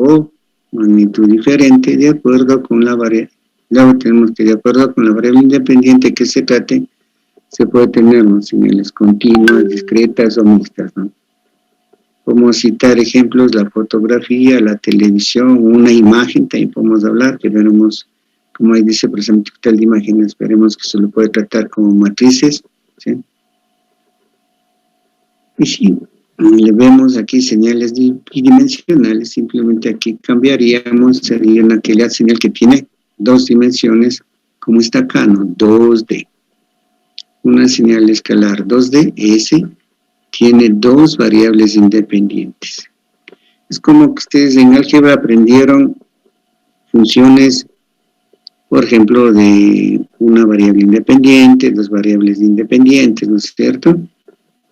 o magnitud diferente de acuerdo con la variable. Luego tenemos que de acuerdo con la variable independiente que se trate, se puede tener, ¿no?, señales continuas, discretas o mixtas, ¿no? Como citar ejemplos, la fotografía, la televisión, una imagen, también podemos hablar, que veremos, como ahí dice precisamente tal de imágenes, veremos que se lo puede tratar como matrices, ¿sí? Y sí, le vemos aquí señales bidimensionales, simplemente aquí cambiaríamos, sería aquella señal que tiene dos dimensiones, como está acá, ¿no? 2D. Una señal escalar 2D, S, tiene dos variables independientes. Es como que ustedes en álgebra aprendieron funciones, por ejemplo, de una variable independiente, dos variables independientes, ¿no es cierto?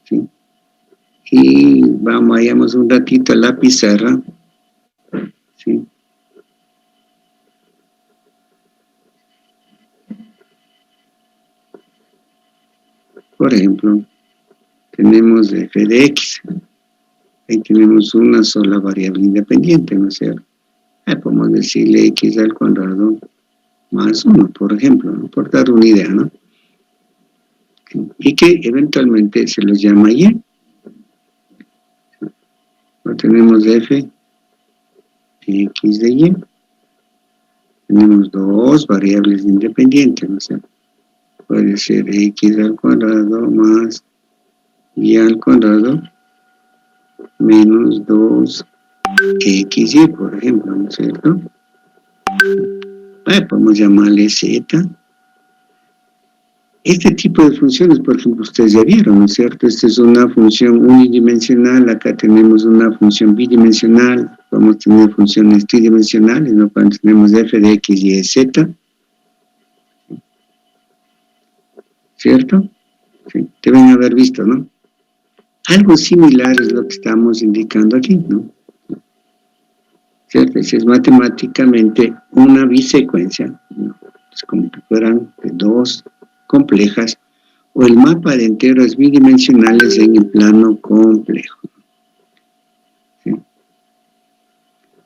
¿Sí? Y vayamos un ratito a la pizarra, ¿sí? Por ejemplo, tenemos f de x, ahí tenemos una sola variable independiente, ¿no es cierto? Ahí podemos decirle x al cuadrado más 1, por ejemplo, ¿no?, por dar una idea, ¿no? Y que eventualmente se los llama y. No tenemos f de x de y. Tenemos dos variables independientes, ¿no? O sea, puede ser x al cuadrado más y al cuadrado menos 2xy, por ejemplo, ¿no es cierto? Podemos llamarle z. Este tipo de funciones, por ejemplo, ustedes ya vieron, ¿no es cierto? Esta es una función unidimensional, acá tenemos una función bidimensional, podemos tener funciones tridimensionales, ¿no? Cuando tenemos f de x y de z, ¿cierto? Sí, deben haber visto, ¿no? Algo similar es lo que estamos indicando aquí, ¿no? ¿Cierto? Es matemáticamente una bisecuencia, ¿no? Es como que fueran dos complejas, o el mapa de enteros bidimensionales en el plano complejo. ¿Sí?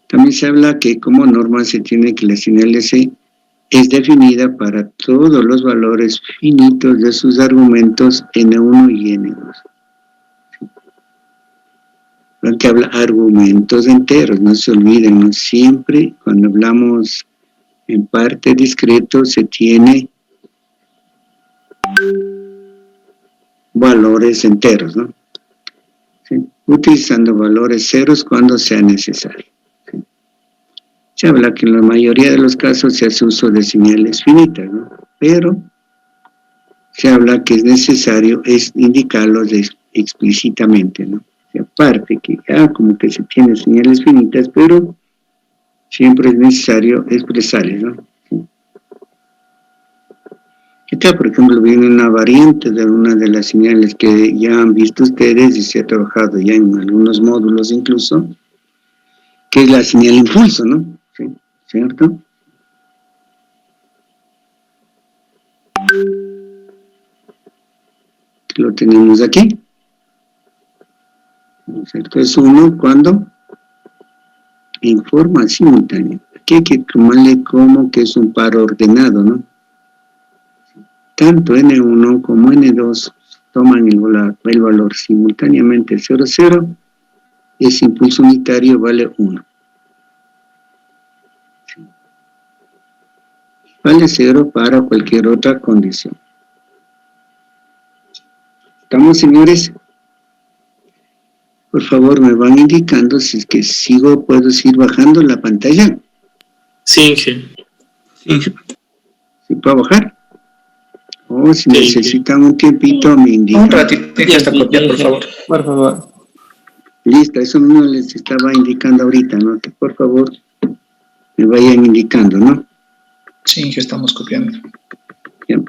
También se habla que como norma se tiene que la señal de C es definida para todos los valores finitos de sus argumentos N1 y N2. Lo que habla argumentos enteros, no se olviden, ¿no? Siempre cuando hablamos en parte discreto se tiene valores enteros, ¿no? ¿Sí? Utilizando valores ceros cuando sea necesario. ¿Sí? Se habla que en la mayoría de los casos se hace uso de señales finitas, ¿no? Pero se habla que es necesario indicarlos explícitamente, ¿no? Y aparte que como que se tiene señales finitas, pero siempre es necesario expresarles, ¿no? Acá, por ejemplo, viene una variante de una de las señales que ya han visto ustedes y se ha trabajado ya en algunos módulos incluso, que es la señal impulso, ¿no? ¿Sí? ¿Cierto? Lo tenemos aquí, ¿cierto? Es uno cuando informa simultáneo. Aquí hay que tomarle como que es un par ordenado, ¿no? Tanto N1 como N2 toman el valor simultáneamente 0, 0, ese impulso unitario vale 1. Vale 0 para cualquier otra condición. ¿Estamos, señores? Por favor, me van indicando si es que puedo seguir bajando la pantalla. Sí, sí. ¿Sí puedo bajar? O si necesitan un tiempito, me indican. Un ratito, hasta copiar, por favor. Por favor. Listo, eso no les estaba indicando ahorita, ¿no? Que por favor me vayan indicando, ¿no? Sí, que estamos copiando. Bien.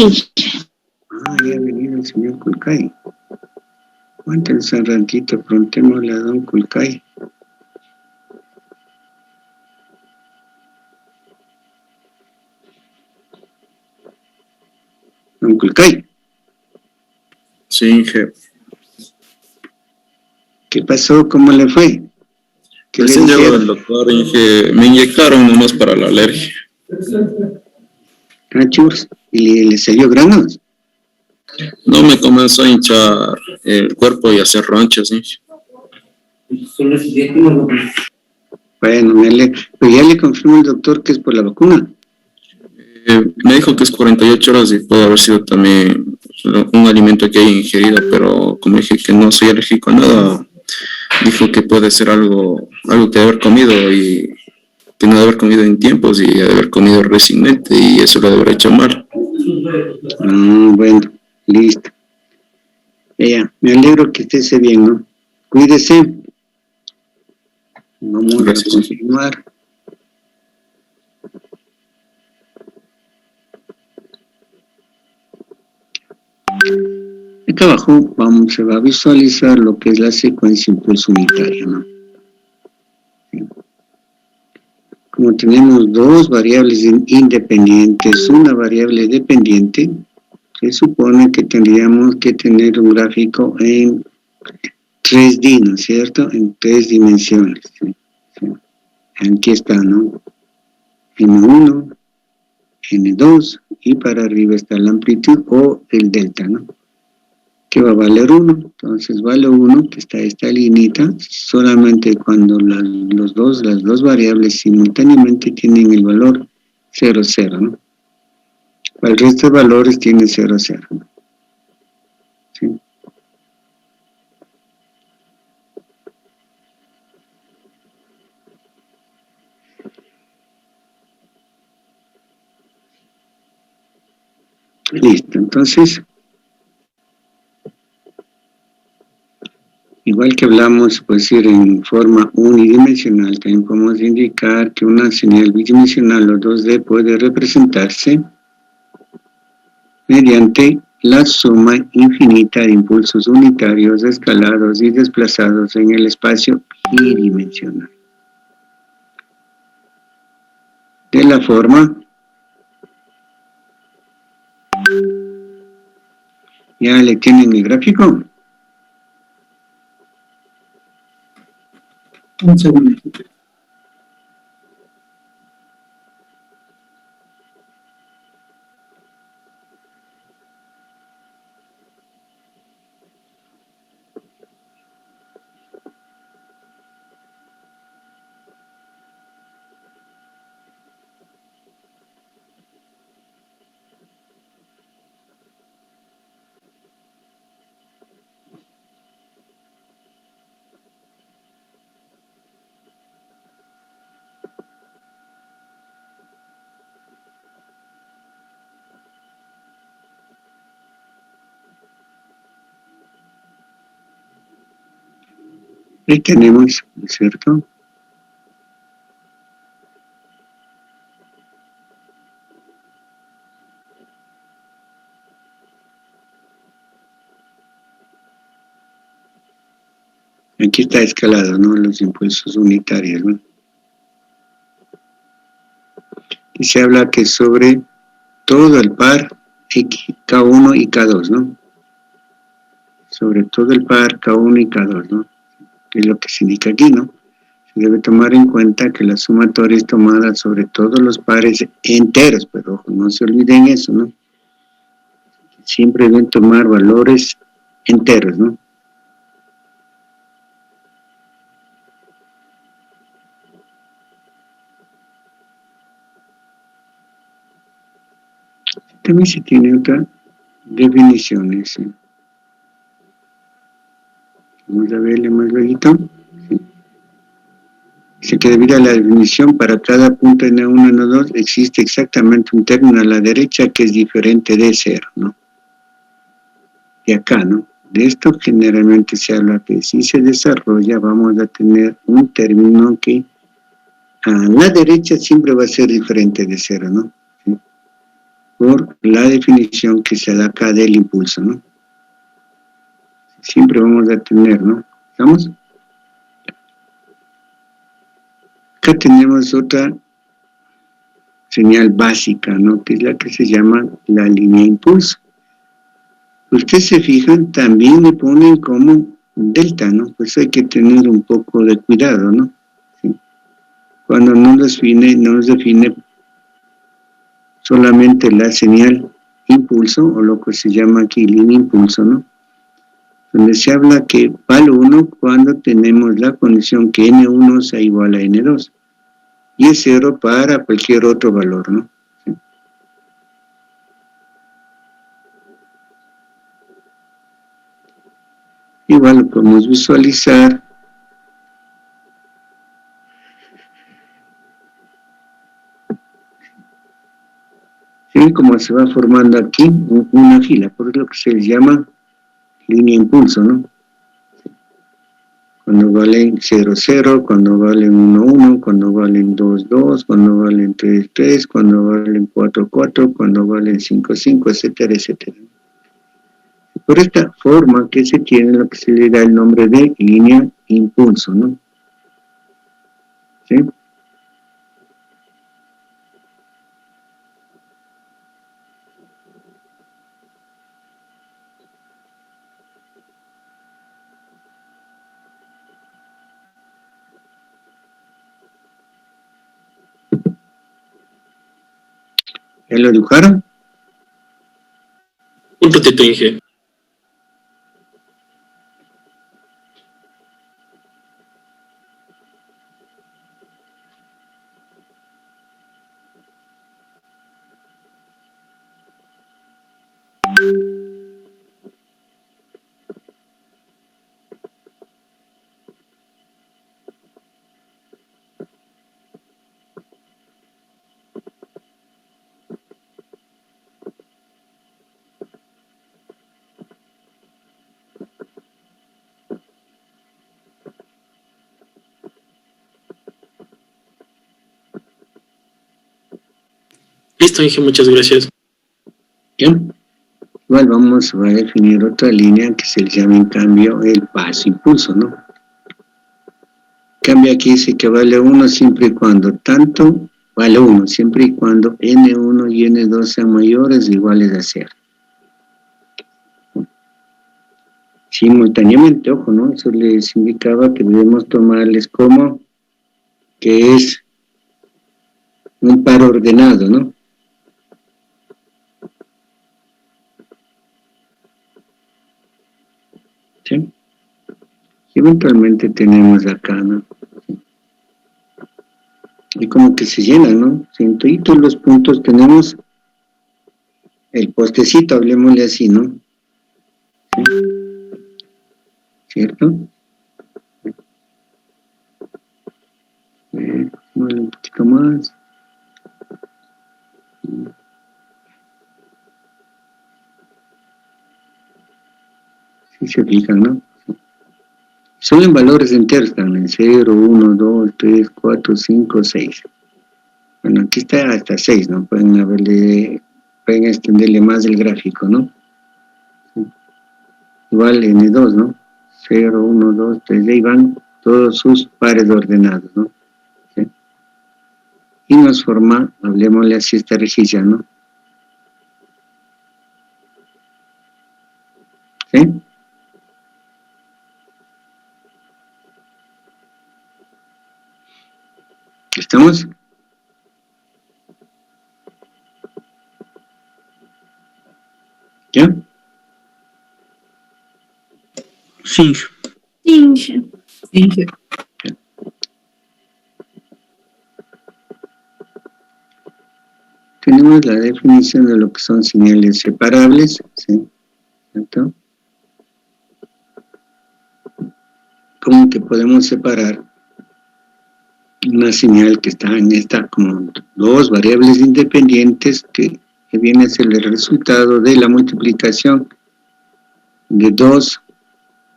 Ah, ya ha venido el señor Kulkai. Aguántense un ratito, preguntémosle a don Kulkai. Don Kulkai. Sí, jefe. ¿Qué pasó? ¿Cómo le fue? ¿Qué le Recién llegó dijeron? el doctor, Inge. Me inyectaron nomás para la alergia. Churs, ¿y le salió granos? No, me comenzó a hinchar el cuerpo y a hacer ronchas, Inge. Bueno, pero ya le confirmó el doctor que es por la vacuna. Me dijo que es 48 horas y puede haber sido también un alimento que haya ingerido, pero como dije que no soy alérgico a nada, dijo que puede ser algo que haber comido y que no de haber comido en tiempos y de haber comido recientemente y eso lo de haber hecho mal. Bueno, listo. Ya, me alegro que esté bien, ¿no? Cuídese. Vamos Gracias. a continuar. Acá abajo se va a visualizar lo que es la secuencia impulso unitaria, ¿no? Como tenemos dos variables independientes, una variable dependiente, se supone que tendríamos que tener un gráfico en 3D, ¿no es cierto? En 3 dimensiones. ¿Sí? ¿Sí? Aquí está, ¿no? N1, N2, y para arriba está la amplitud o el delta, ¿no? Que va a valer 1, entonces vale 1, que está esta lineita, solamente cuando las dos variables simultáneamente tienen el valor 0, 0, ¿no? El resto de valores tiene 0, 0, ¿no? ¿Sí? Listo, entonces, igual que hablamos, pues ir en forma unidimensional, también podemos indicar que una señal bidimensional o 2D puede representarse mediante la suma infinita de impulsos unitarios, escalados y desplazados en el espacio bidimensional. De la forma, ¿ya le tienen el gráfico? Un segundo. Ahí tenemos, ¿no es cierto? Aquí está escalado, ¿no? Los impulsos unitarios, ¿no? Y se habla que sobre todo el par K1 y K2, ¿no? Sobre todo el par K1 y K2, ¿no? Que es lo que se indica aquí, ¿no? Se debe tomar en cuenta que la sumatoria es tomada sobre todos los pares enteros, pero ojo, no se olviden eso, ¿no? Siempre deben tomar valores enteros, ¿no? También se tiene otra definición, ¿sí? Vamos a verle más luego. ¿Sí? Dice que debido a la definición para cada punto N1, N2 existe exactamente un término a la derecha que es diferente de 0, ¿no? Y acá, ¿no? De esto generalmente se habla que si se desarrolla vamos a tener un término que a la derecha siempre va a ser diferente de 0, ¿no? ¿Sí? por la definición que se da acá del impulso, ¿no? Siempre vamos a tener, ¿no? ¿Estamos? Acá tenemos otra señal básica, ¿no? Que es la que se llama la línea impulso. Ustedes se fijan, también le ponen como delta, ¿no? Pues hay que tener un poco de cuidado, ¿no? ¿Sí? Cuando no nos define solamente la señal impulso, o lo que se llama aquí línea impulso, ¿no? Donde se habla que vale 1 cuando tenemos la condición que N1 sea igual a N2, y es 0 para cualquier otro valor, ¿no? ¿Sí? Igual lo podemos visualizar. ¿Sí? Como se va formando aquí una fila, por lo que se llama línea impulso, ¿no? Cuando valen 0, 0, cuando valen 1, 1, cuando valen 2, 2, cuando valen 3, 3, cuando valen 4, 4, cuando valen 5, 5, etcétera, etcétera. Por esta forma que se tiene lo que se le da el nombre de línea impulso, ¿no? ¿Sí? ¿Ya lo dibujaron? Un ratito, Inge. Listo, Inge, muchas gracias. Bien. Igual vamos a definir otra línea que se le llama en cambio el paso impulso, ¿no? Cambio aquí dice que vale 1 siempre y cuando tanto vale 1, siempre y cuando N1 y N2 sean mayores o iguales a 0. Simultáneamente, ojo, ¿no? Eso les indicaba que debemos tomarles como que es un par ordenado, ¿no? ¿Sí? Y eventualmente tenemos acá, ¿no? Y como que se llena, ¿no? Si en todos los puntos tenemos el postecito, hablemosle así, ¿no? ¿Sí? ¿Cierto? Un poquito más. Si se fijan, ¿no? Son en valores enteros también, 0, 1, 2, 3, 4, 5, 6. Bueno, aquí está hasta 6, ¿no? Pueden extenderle más el gráfico, ¿no? Sí. Igual N2, ¿no? 0, 1, 2, 3, ahí van todos sus pares ordenados, ¿no? ¿Sí? Y nos forma, hablemosle así, esta rejilla, ¿no? ¿Sí? ¿Estamos? ¿Ya? Sí. Inge. Tenemos la definición de lo que son señales separables, ¿sí? ¿Cierto? ¿Cómo que podemos separar una señal que está en esta como dos variables independientes que viene a ser el resultado de la multiplicación de dos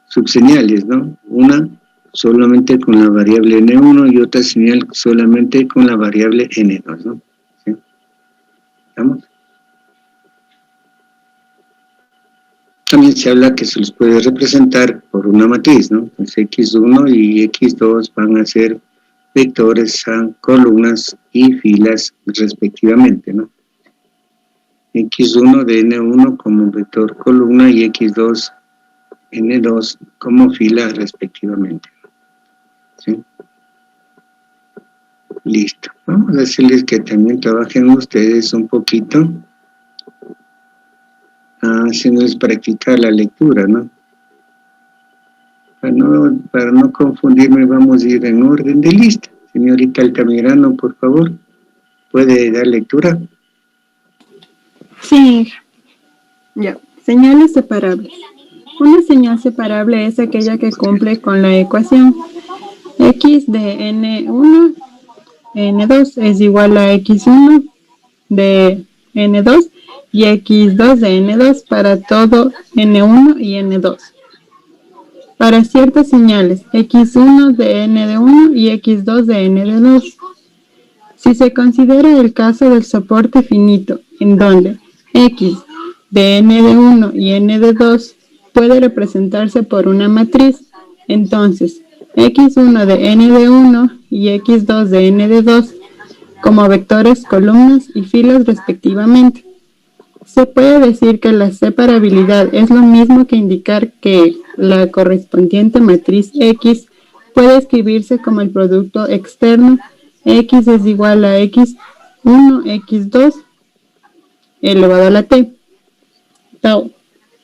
subseñales, ¿no? Una solamente con la variable N1 y otra señal solamente con la variable N2, ¿no? ¿Sí? ¿Estamos? También se habla que se los puede representar por una matriz, ¿no? Pues X1 y X2 van a ser vectores a columnas y filas respectivamente, ¿no? X1 de N1 como vector columna y X2 N2 como fila respectivamente, ¿sí? Listo. Vamos a decirles que también trabajen ustedes un poquito haciéndoles practicar la lectura, ¿no? Para no confundirme, vamos a ir en orden de lista. Señorita Altamirano, por favor, ¿puede dar lectura? Sí, ya. Señales separables. Una señal separable es aquella que cumple con la ecuación x de n1, n2 es igual a x1 de n2 y x2 de n2 para todo n1 y n2. Para ciertas señales, x1 de n de 1 y x2 de n de 2. Si se considera el caso del soporte finito, en donde x de n de 1 y n de 2 puede representarse por una matriz, entonces x1 de n de 1 y x2 de n de 2 como vectores, columnas y filas respectivamente. Se puede decir que la separabilidad es lo mismo que indicar que la correspondiente matriz X puede escribirse como el producto externo X es igual a X1, X2 elevado a la T. Tau.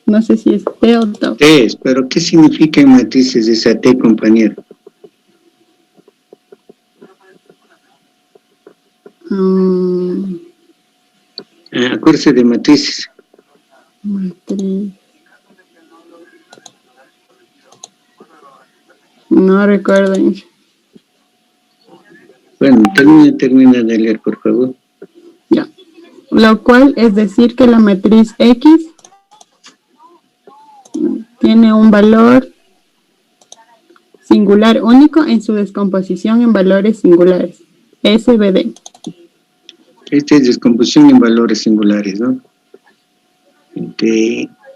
No sé si es T o Tau. T es, pero ¿qué significa en matrices esa T, compañero? Acuérdese de matrices. Matriz. No recuerdo. Bueno, termina de leer, por favor. Ya. Lo cual es decir que la matriz X tiene un valor singular único en su descomposición en valores singulares. SVD. Esta es descomposición en valores singulares, ¿no?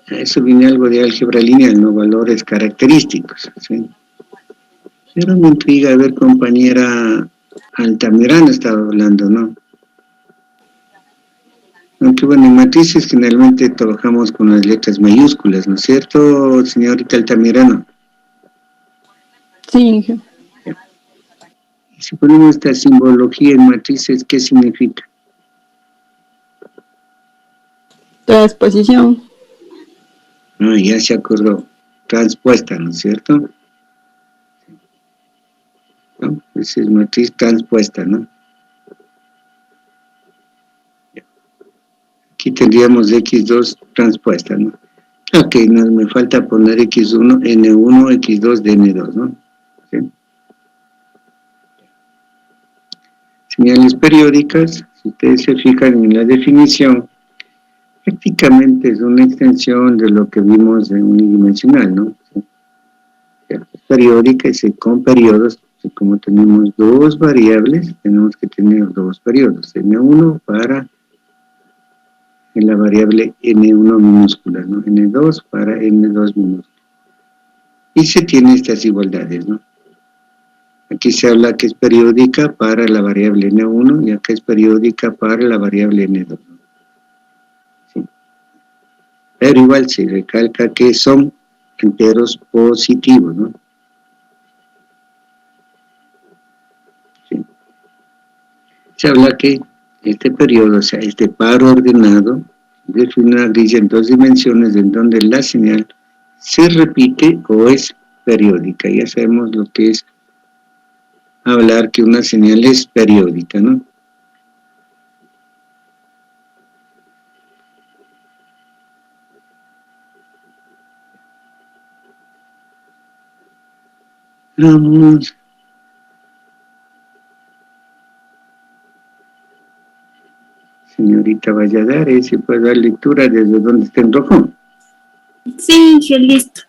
Eso viene algo de álgebra lineal, ¿no? Valores característicos, ¿sí? Pero me intriga, a ver, compañera Altamirano estaba hablando, ¿no? Aunque bueno, en matrices generalmente trabajamos con las letras mayúsculas, ¿no es cierto, señorita Altamirano? Sí, hija. Y si ponemos esta simbología en matrices, ¿qué significa? Transposición. Ya se acordó. Transpuesta, ¿no es cierto? ¿No? Esa es matriz transpuesta, ¿no? Aquí tendríamos X2 transpuesta, ¿no? Ok, me falta poner X1, N1, X2 de N2, ¿no? ¿Sí? Señales periódicas, si ustedes se fijan en la definición, prácticamente es una extensión de lo que vimos en unidimensional, ¿no? ¿Sí? Es periódica y con periodos, como tenemos dos variables, tenemos que tener dos periodos, N1 para en la variable N1 minúscula, ¿no? N2 para N2 minúscula. Y se tienen estas igualdades, ¿no? Aquí se habla que es periódica para la variable N1 y acá es periódica para la variable N2, ¿no? ¿Sí? Pero igual se recalca que son enteros positivos, ¿no? ¿Sí? Se habla que este periodo, o sea, este par ordenado, define una grilla en dos dimensiones en donde la señal se repite o es periódica. Ya sabemos lo que es hablar que una señal es periódica, ¿no? Vamos. Señorita Valladares, ¿se puede dar lectura desde donde está en rojo? Sí, listo.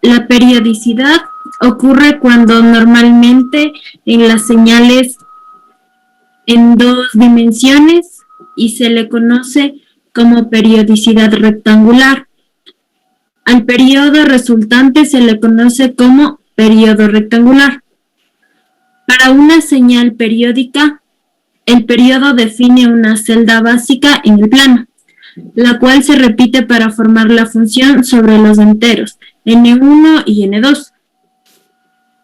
La periodicidad ocurre cuando normalmente en las señales en dos dimensiones y se le conoce como periodicidad rectangular. Al periodo resultante se le conoce como periodo rectangular. Para una señal periódica, el periodo define una celda básica en el plano, la cual se repite para formar la función sobre los enteros n1 y n2.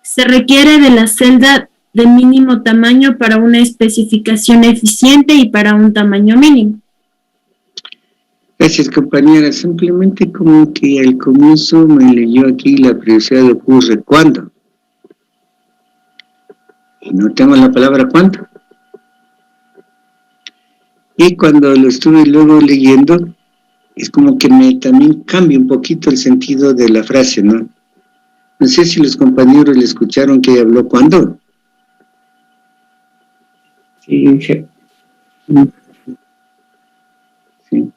Se requiere de la celda de mínimo tamaño para una especificación eficiente y para un tamaño mínimo. Gracias, compañera. Simplemente como que al comienzo me leyó aquí la periodicidad ocurre cuando. Y no tengo la palabra cuándo. Y cuando lo estuve luego leyendo, es como que también cambia un poquito el sentido de la frase, ¿no? No sé si los compañeros le escucharon que habló cuándo. Sí, sí. Sí.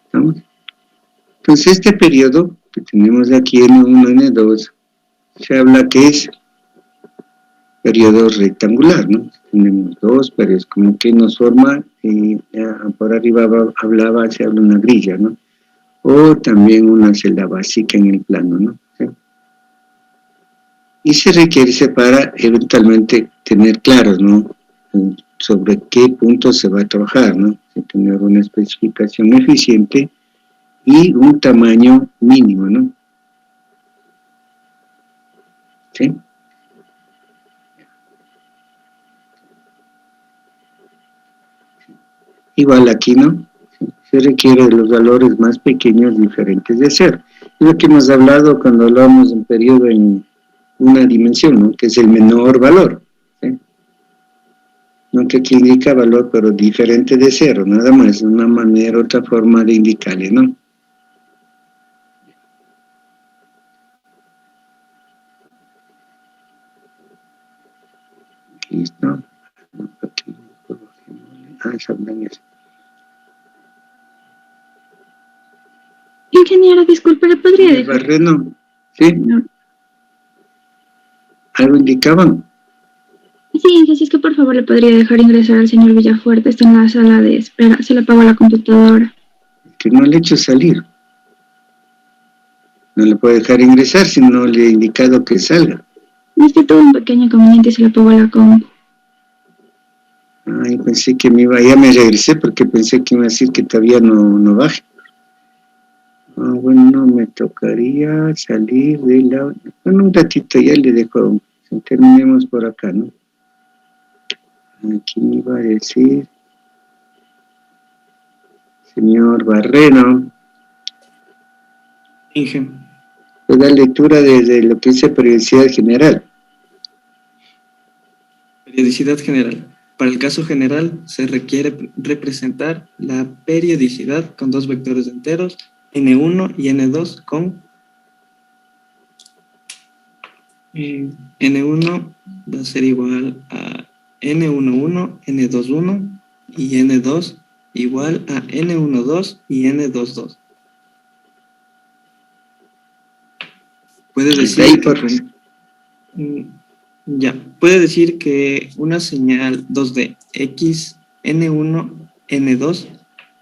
¿Estamos? Entonces este periodo que tenemos aquí N1, N2, se habla que es periodo rectangular, ¿no? Tenemos dos periodos, como que nos forma, por arriba se habla una grilla, ¿no? O también una celda básica en el plano, ¿no? ¿Sí? Y se requiere para eventualmente tener claros, ¿no? Sobre qué punto se va a trabajar, ¿no? Tener una especificación eficiente y un tamaño mínimo, ¿no? ¿Sí? Igual aquí, ¿no? Se requiere de los valores más pequeños diferentes de cero. Es lo que hemos hablado cuando hablamos de un periodo en una dimensión, ¿no? Que es el menor valor, ¿sí? No que aquí indica valor, pero diferente de cero, nada más, una manera, otra forma de indicarle, ¿no? Listo. Ingeniero, disculpe, ¿le podría dejar? Barreno, ¿sí? No. ¿Algo indicaban? Sí, si es que por favor le podría dejar ingresar al señor Villafuerte, está en la sala de espera, se le apagó la computadora. Que no le he hecho salir. No le puedo dejar ingresar si no le he indicado que salga. Es que tuvo un pequeño inconveniente y se le apagó la compu. Ay, pensé que ya me regresé porque pensé que iba a decir que todavía no baje. Bueno, me tocaría salir de la... Bueno, un ratito ya le dejo, terminemos por acá, ¿no? Aquí me iba a decir... Señor Barreno. Inge. Pues da lectura desde lo que dice periodicidad general. Periodicidad general. Para el caso general, se requiere representar la periodicidad con dos vectores enteros, N1 y N2 con N1 va a ser igual a N11, N21 y N2 igual a N12 y N22. Puede decir puede decir que una señal 2D X N1 N2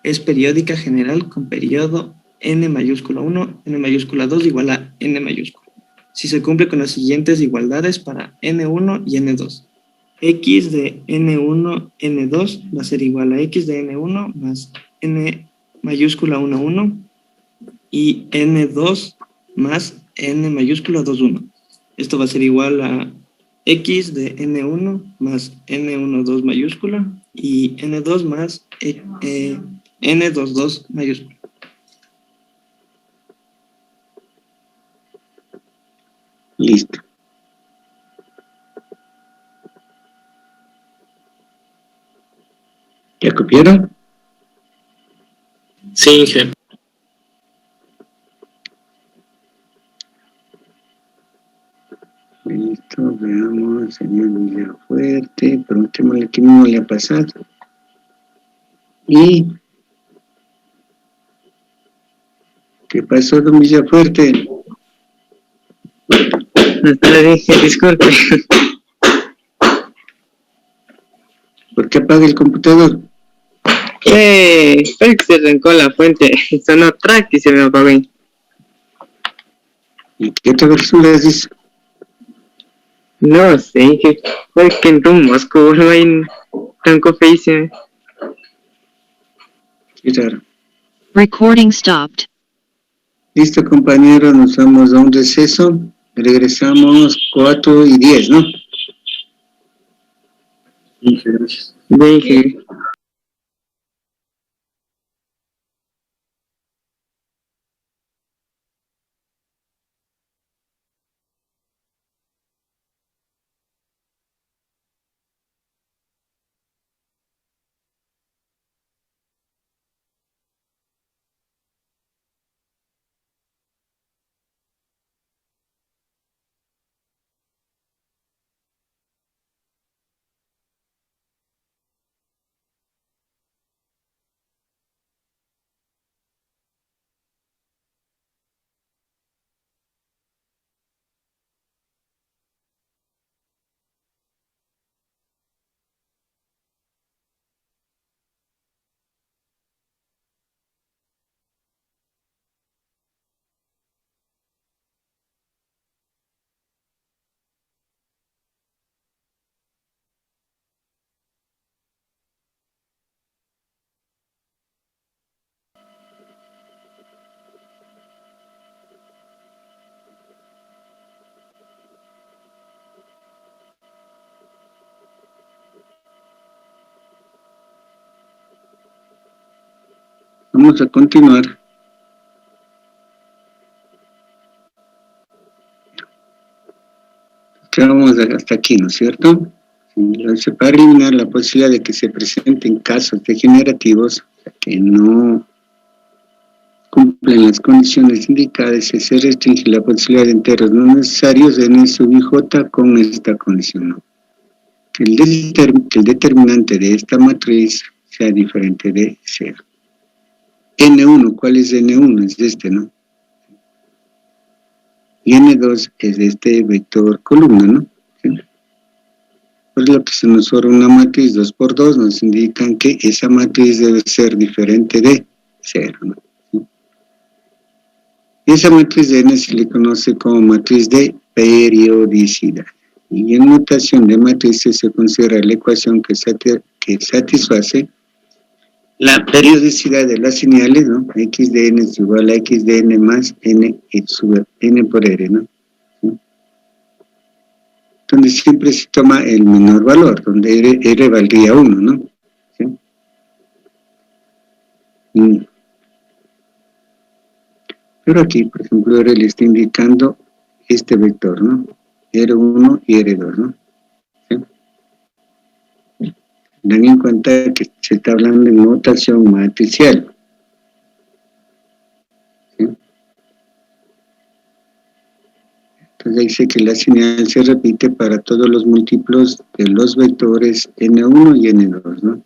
es periódica general con periodo N mayúscula 1, N mayúscula 2 igual a N mayúscula. Si se cumple con las siguientes igualdades para N1 y N2. X de N1, N2 va a ser igual a X de N1 más N mayúscula 1, 1 y N2 más N mayúscula 2, 1. Esto va a ser igual a X de N1 más N12 mayúscula y N2 más N22 mayúscula. Listo. ¿Ya copiaron? Sí, Inge. Listo, veamos, señor Villafuerte, preguntémosle qué mismo le ha pasado. ¿Y qué pasó, don Villafuerte? Le dije, disculpe. ¿Por qué apaga el computador? Espero que se arrancó la fuente. Sonó track y se me apagó. ¿Y qué otra versión les dice? No sé, que fue que en Moscú no hay tanto face. Qué raro. Recording stopped. Listo, compañeros, nos vamos a un receso. Regresamos 4 y 10, ¿no? Inge, gracias. Dije, Vamos a continuar. Vamos hasta aquí, ¿no es cierto? Para eliminar la posibilidad de que se presenten casos degenerativos que no cumplen las condiciones indicadas, se restringe la posibilidad de enteros no necesarios n sub i j con esta condición, ¿no? Que el determinante de esta matriz sea diferente de 0. N1, ¿cuál es N1? Es este, ¿no? Y N2 es este vector columna, ¿no? ¿Sí? Por lo que se nos forma una matriz 2 por 2, nos indican que esa matriz debe ser diferente de 0, ¿no? ¿Sí? Y esa matriz de N se le conoce como matriz de periodicidad. Y en notación de matrices se considera la ecuación que satisface la periodicidad de las señales, ¿no? X de n es igual a X de n más n sub n por r, ¿no? ¿Sí? Donde siempre se toma el menor valor, donde r valdría 1, ¿no? ¿Sí? Pero aquí, por ejemplo, r le está indicando este vector, ¿no? R1 y R2, ¿no? ¿Sí? Dan en cuenta que se está hablando de notación matricial. ¿Sí? Entonces dice que la señal se repite para todos los múltiplos de los vectores N1 y N2, ¿no?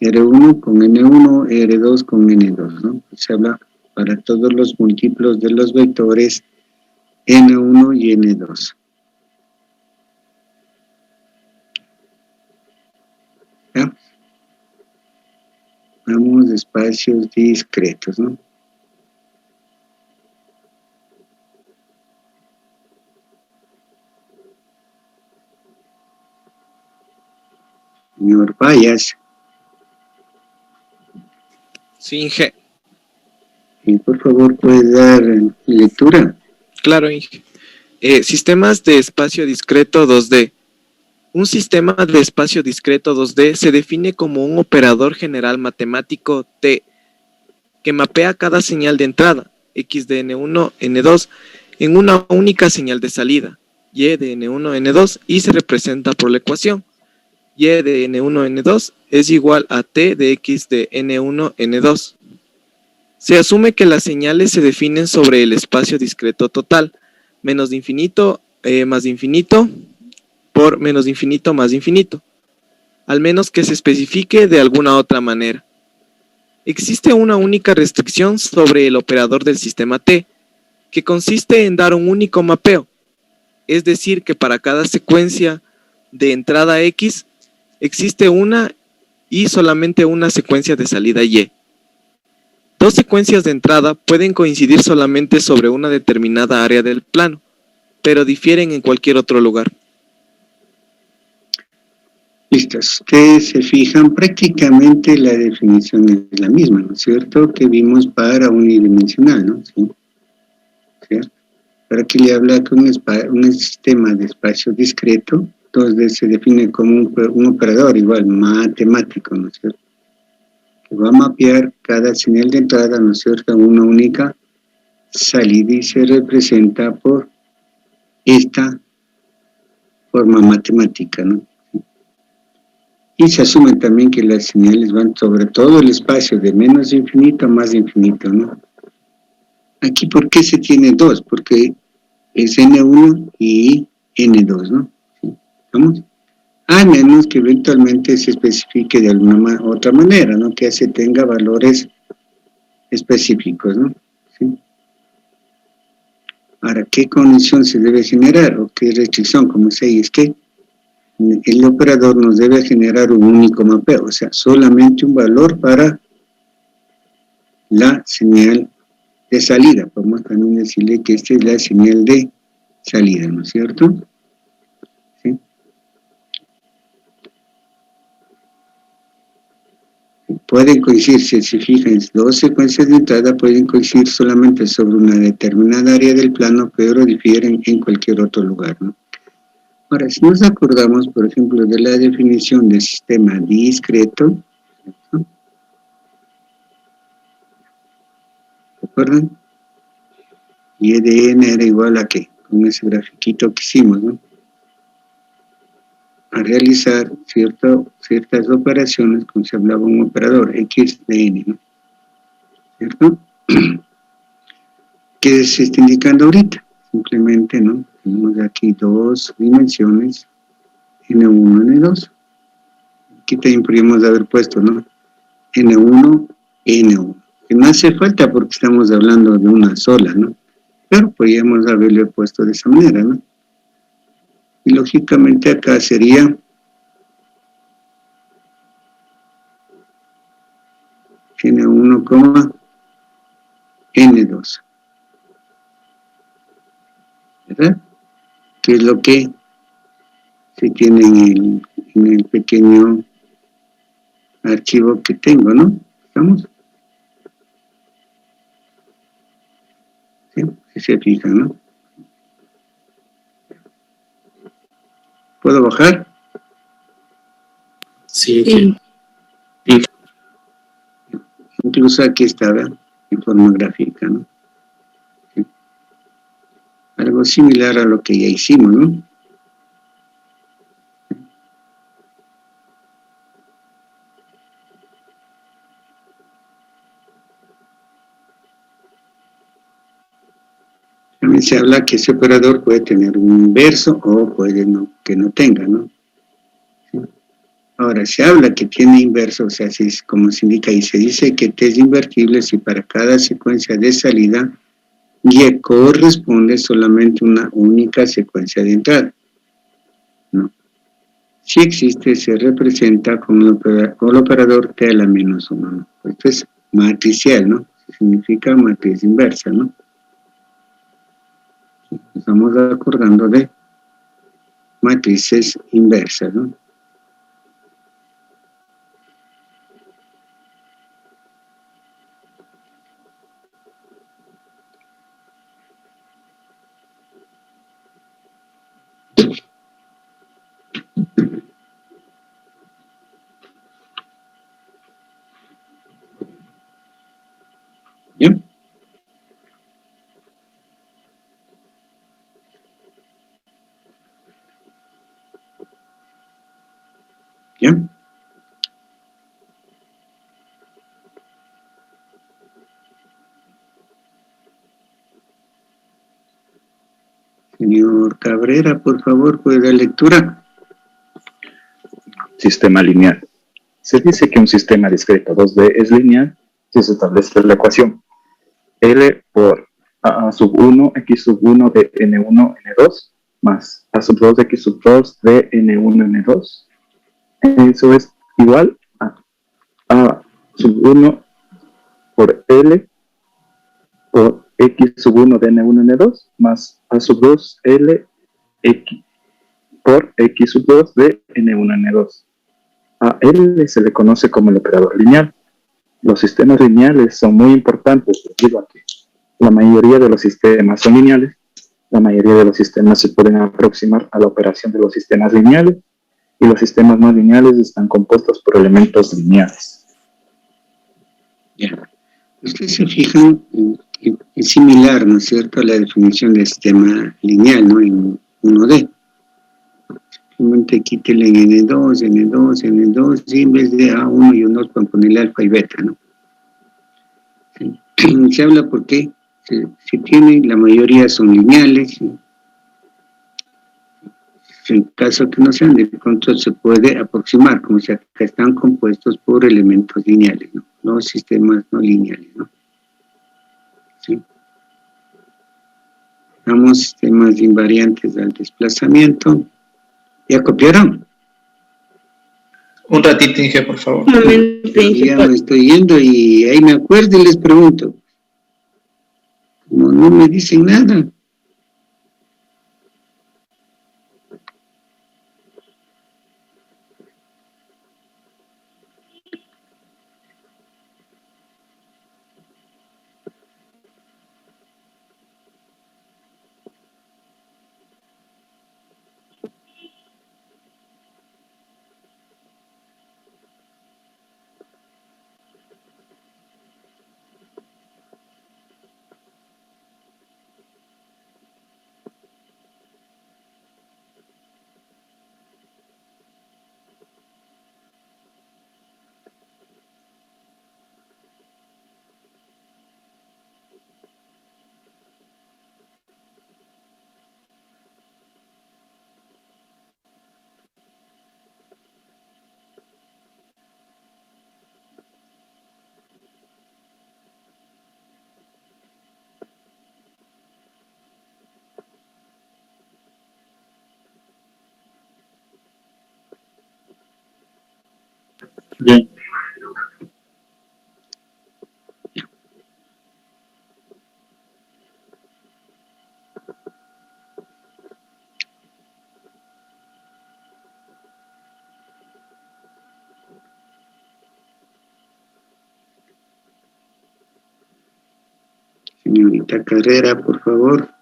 R1 con N1, R2 con N2, ¿no? Se habla para todos los múltiplos de los vectores N1 y N2. ¿Ya? Vamos de espacios discretos, ¿no? Señor Payas. Sí, Inge. Y por favor, ¿puedes dar lectura? Claro, Inge. Sistemas de espacio discreto 2D. Un sistema de espacio discreto 2D se define como un operador general matemático T que mapea cada señal de entrada, X de N1, N2, en una única señal de salida, Y de N1, N2, y se representa por la ecuación. Y de N1, N2 es igual a T de X de N1, N2. Se asume que las señales se definen sobre el espacio discreto total, menos de infinito más de infinito por menos de infinito más de infinito, al menos que se especifique de alguna otra manera. Existe una única restricción sobre el operador del sistema T, que consiste en dar un único mapeo, es decir, que para cada secuencia de entrada X existe una y solamente una secuencia de salida Y. Dos secuencias de entrada pueden coincidir solamente sobre una determinada área del plano, pero difieren en cualquier otro lugar. Listo, ustedes se fijan, prácticamente la definición es la misma, ¿no es cierto?, que vimos para unidimensional, ¿no? ¿Sí? ¿Cierto? Para que le habla que un sistema de espacio discreto, entonces se define como un operador igual, matemático, ¿no es cierto?, que va a mapear cada señal de entrada, ¿no es cierto?, a una única salida y se representa por esta forma matemática, ¿no? Y se asume también que las señales van sobre todo el espacio de menos infinito a más infinito, ¿no? Aquí, ¿por qué se tiene dos? Porque es N1 y N2, ¿no? ¿Sí? ¿Vamos? A menos que eventualmente se especifique de alguna otra manera, ¿no? Que se tenga valores específicos, ¿no? ¿Sí? Ahora, ¿qué condición se debe generar? ¿O qué restricción? Como se dice, es que el operador nos debe generar un único mapeo, o sea, solamente un valor para la señal de salida. Podemos también decirle que esta es la señal de salida, ¿no es cierto? ¿Sí? Pueden coincidir, si se fijan, dos secuencias de entrada pueden coincidir solamente sobre una determinada área del plano, pero difieren en cualquier otro lugar, ¿no? Ahora, si nos acordamos, por ejemplo, de la definición de sistema discreto, ¿no? ¿Se acuerdan? Y E de n era igual a ¿qué? Con ese grafiquito que hicimos, ¿no? A realizar ciertas operaciones, como se hablaba un operador, X de n, ¿no? ¿Cierto? ¿Qué se está indicando ahorita? Simplemente, ¿no? Tenemos aquí dos dimensiones, N1, N2. Aquí también podríamos haber puesto, ¿no? N1, N1. Que no hace falta porque estamos hablando de una sola, ¿no? Pero podríamos haberle puesto de esa manera, ¿no? Y lógicamente acá sería N1, N2. ¿Verdad? Que es lo que se tiene en el pequeño archivo que tengo, ¿no? ¿Estamos? ¿Sí? Si se fijan, ¿no? ¿Puedo bajar? Sí. Sí. Incluso aquí está, ¿verdad? En forma gráfica, ¿no? ¿Sí? Algo similar a lo que ya hicimos, ¿no? También se habla que ese operador puede tener un inverso o puede que no tenga, ¿no? ¿Sí? Ahora, se habla que tiene inverso, o sea, como se indica ahí, se dice que T es invertible si para cada secuencia de salida Y corresponde solamente una única secuencia de entrada, ¿no? Si existe, se representa con el operador T a la menos 1, ¿no? Esto es matricial, ¿no? Significa matriz inversa, ¿no? Estamos acordando de matrices inversas, ¿no? ¿Bien? ¿Bien? Señor Cabrera, por favor, ¿puede dar lectura? Sistema lineal. Se dice que un sistema discreto 2D es lineal si se establece la ecuación L por A sub 1, X sub 1 de N1, N2 más A sub 2, X sub 2 de N1, N2. Eso es igual a A sub 1 por L por X sub 1 de N1 N2 más A sub 2 L X por X sub 2 de N1 N2. A L se le conoce como el operador lineal. Los sistemas lineales son muy importantes debido a que la mayoría de los sistemas son lineales, la mayoría de los sistemas se pueden aproximar a la operación de los sistemas lineales y los sistemas no lineales están compuestos por elementos lineales. Ya. Ustedes se fijan, es similar, ¿no es cierto?, a la definición de sistema lineal, ¿no?, en 1D. Simplemente quítele en N2, N2, N2, y en vez de A1 y 1 para ponerle alfa y beta, ¿no? Se habla porque se tiene, la mayoría son lineales. En caso que no sean de control, se puede aproximar, como si acá están compuestos por elementos lineales, ¿no? No sistemas no lineales, ¿no? ¿Sí? Damos sistemas invariantes al desplazamiento. ¿Ya copiaron? Un ratito, Inge, por favor. Un momento, Inge. Ya me estoy yendo y ahí me acuerdo y les pregunto. No me dicen nada. Bien. Señorita Carrera, por favor.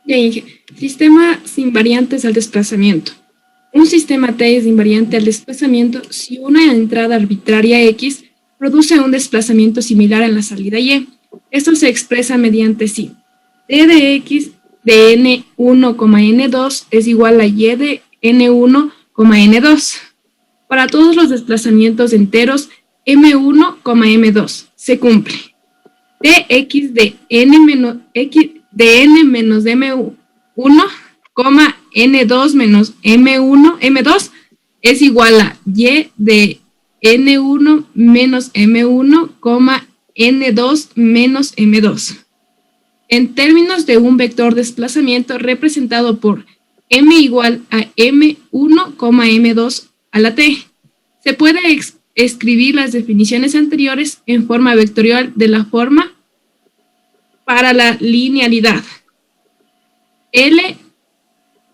Ya, Inge. Sistemas invariantes al desplazamiento. Un sistema T es invariante al desplazamiento si una entrada arbitraria X produce un desplazamiento similar en la salida Y. Esto se expresa mediante si D de X de N1, N2 es igual a Y de N1, N2. Para todos los desplazamientos enteros M1, M2 se cumple. Dx de N menos X de N menos M1, N2 menos M1, M2 es igual a Y de N1 menos M1, N2 menos M2. En términos de un vector desplazamiento representado por M igual a M1, M2 a la T. Se puede escribir las definiciones anteriores en forma vectorial de la forma para la linealidad. L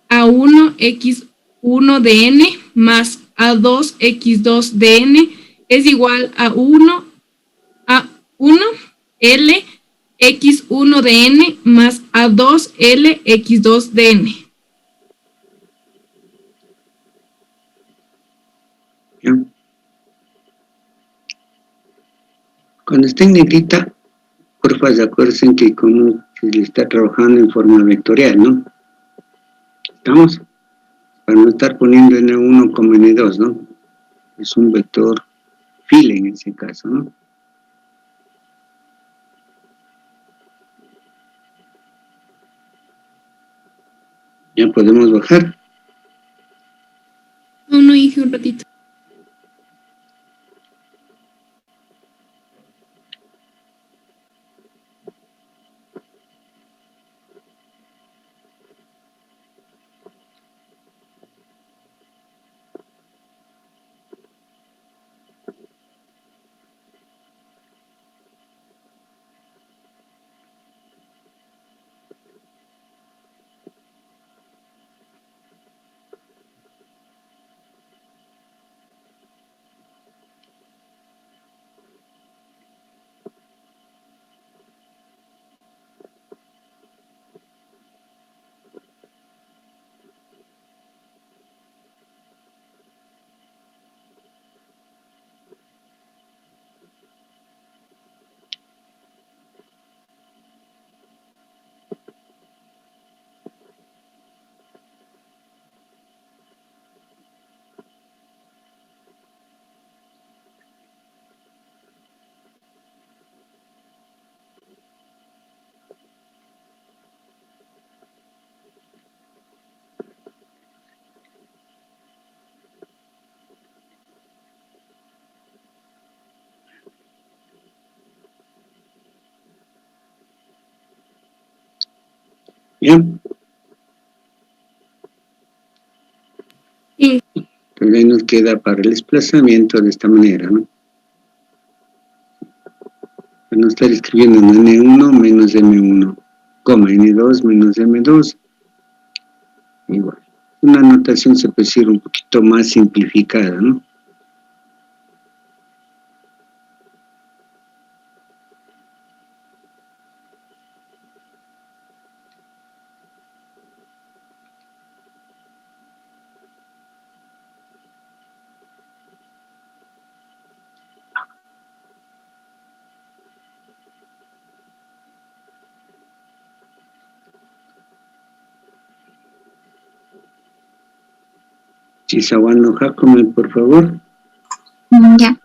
A1 X1 de N más A2 X2 de N es igual a 1 L X1 de N más A2 L X2 de N. Bien. Cuando esté en negrita, por favor, acuérdense que como se está trabajando en forma vectorial, ¿no? ¿Estamos? Para no estar poniendo N1 como N2, ¿no? Es un vector file en ese caso, ¿no? Ya podemos bajar. No, hice un ratito. ¿Ya? Sí. Entonces nos queda para el desplazamiento de esta manera, ¿no? Para no estar escribiendo N1 menos M1, coma N2 menos M2, igual. Una notación se puede decir un poquito más simplificada, ¿no? Chisawano Jacome, por favor. Ya.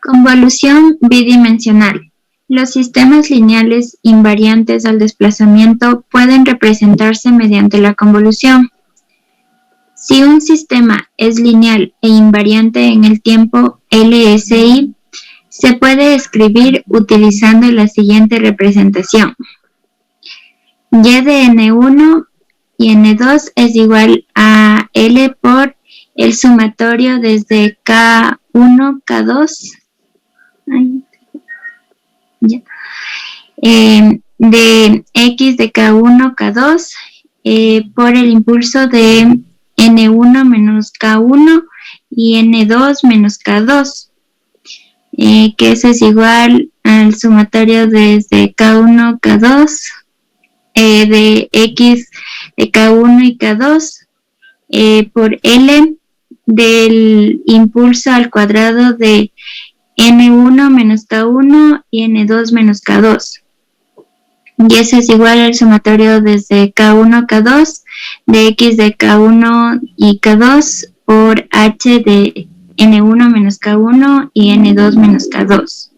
Convolución bidimensional. Los sistemas lineales invariantes al desplazamiento pueden representarse mediante la convolución. Si un sistema es lineal e invariante en el tiempo LSI, se puede escribir utilizando la siguiente representación. Y de N1 y N2 es igual a L por el sumatorio desde K1, K2 de X de K1, K2 por el impulso de N1 menos K1 y N2 menos K2, que eso es igual al sumatorio desde K1, K2 de X de K1 y K2 por L del impulso al cuadrado de N1 menos K1 y N2 menos K2. Y eso es igual al sumatorio desde K1, K2 de X de K1 y K2 por H de N1 menos K1 y N2 menos K2.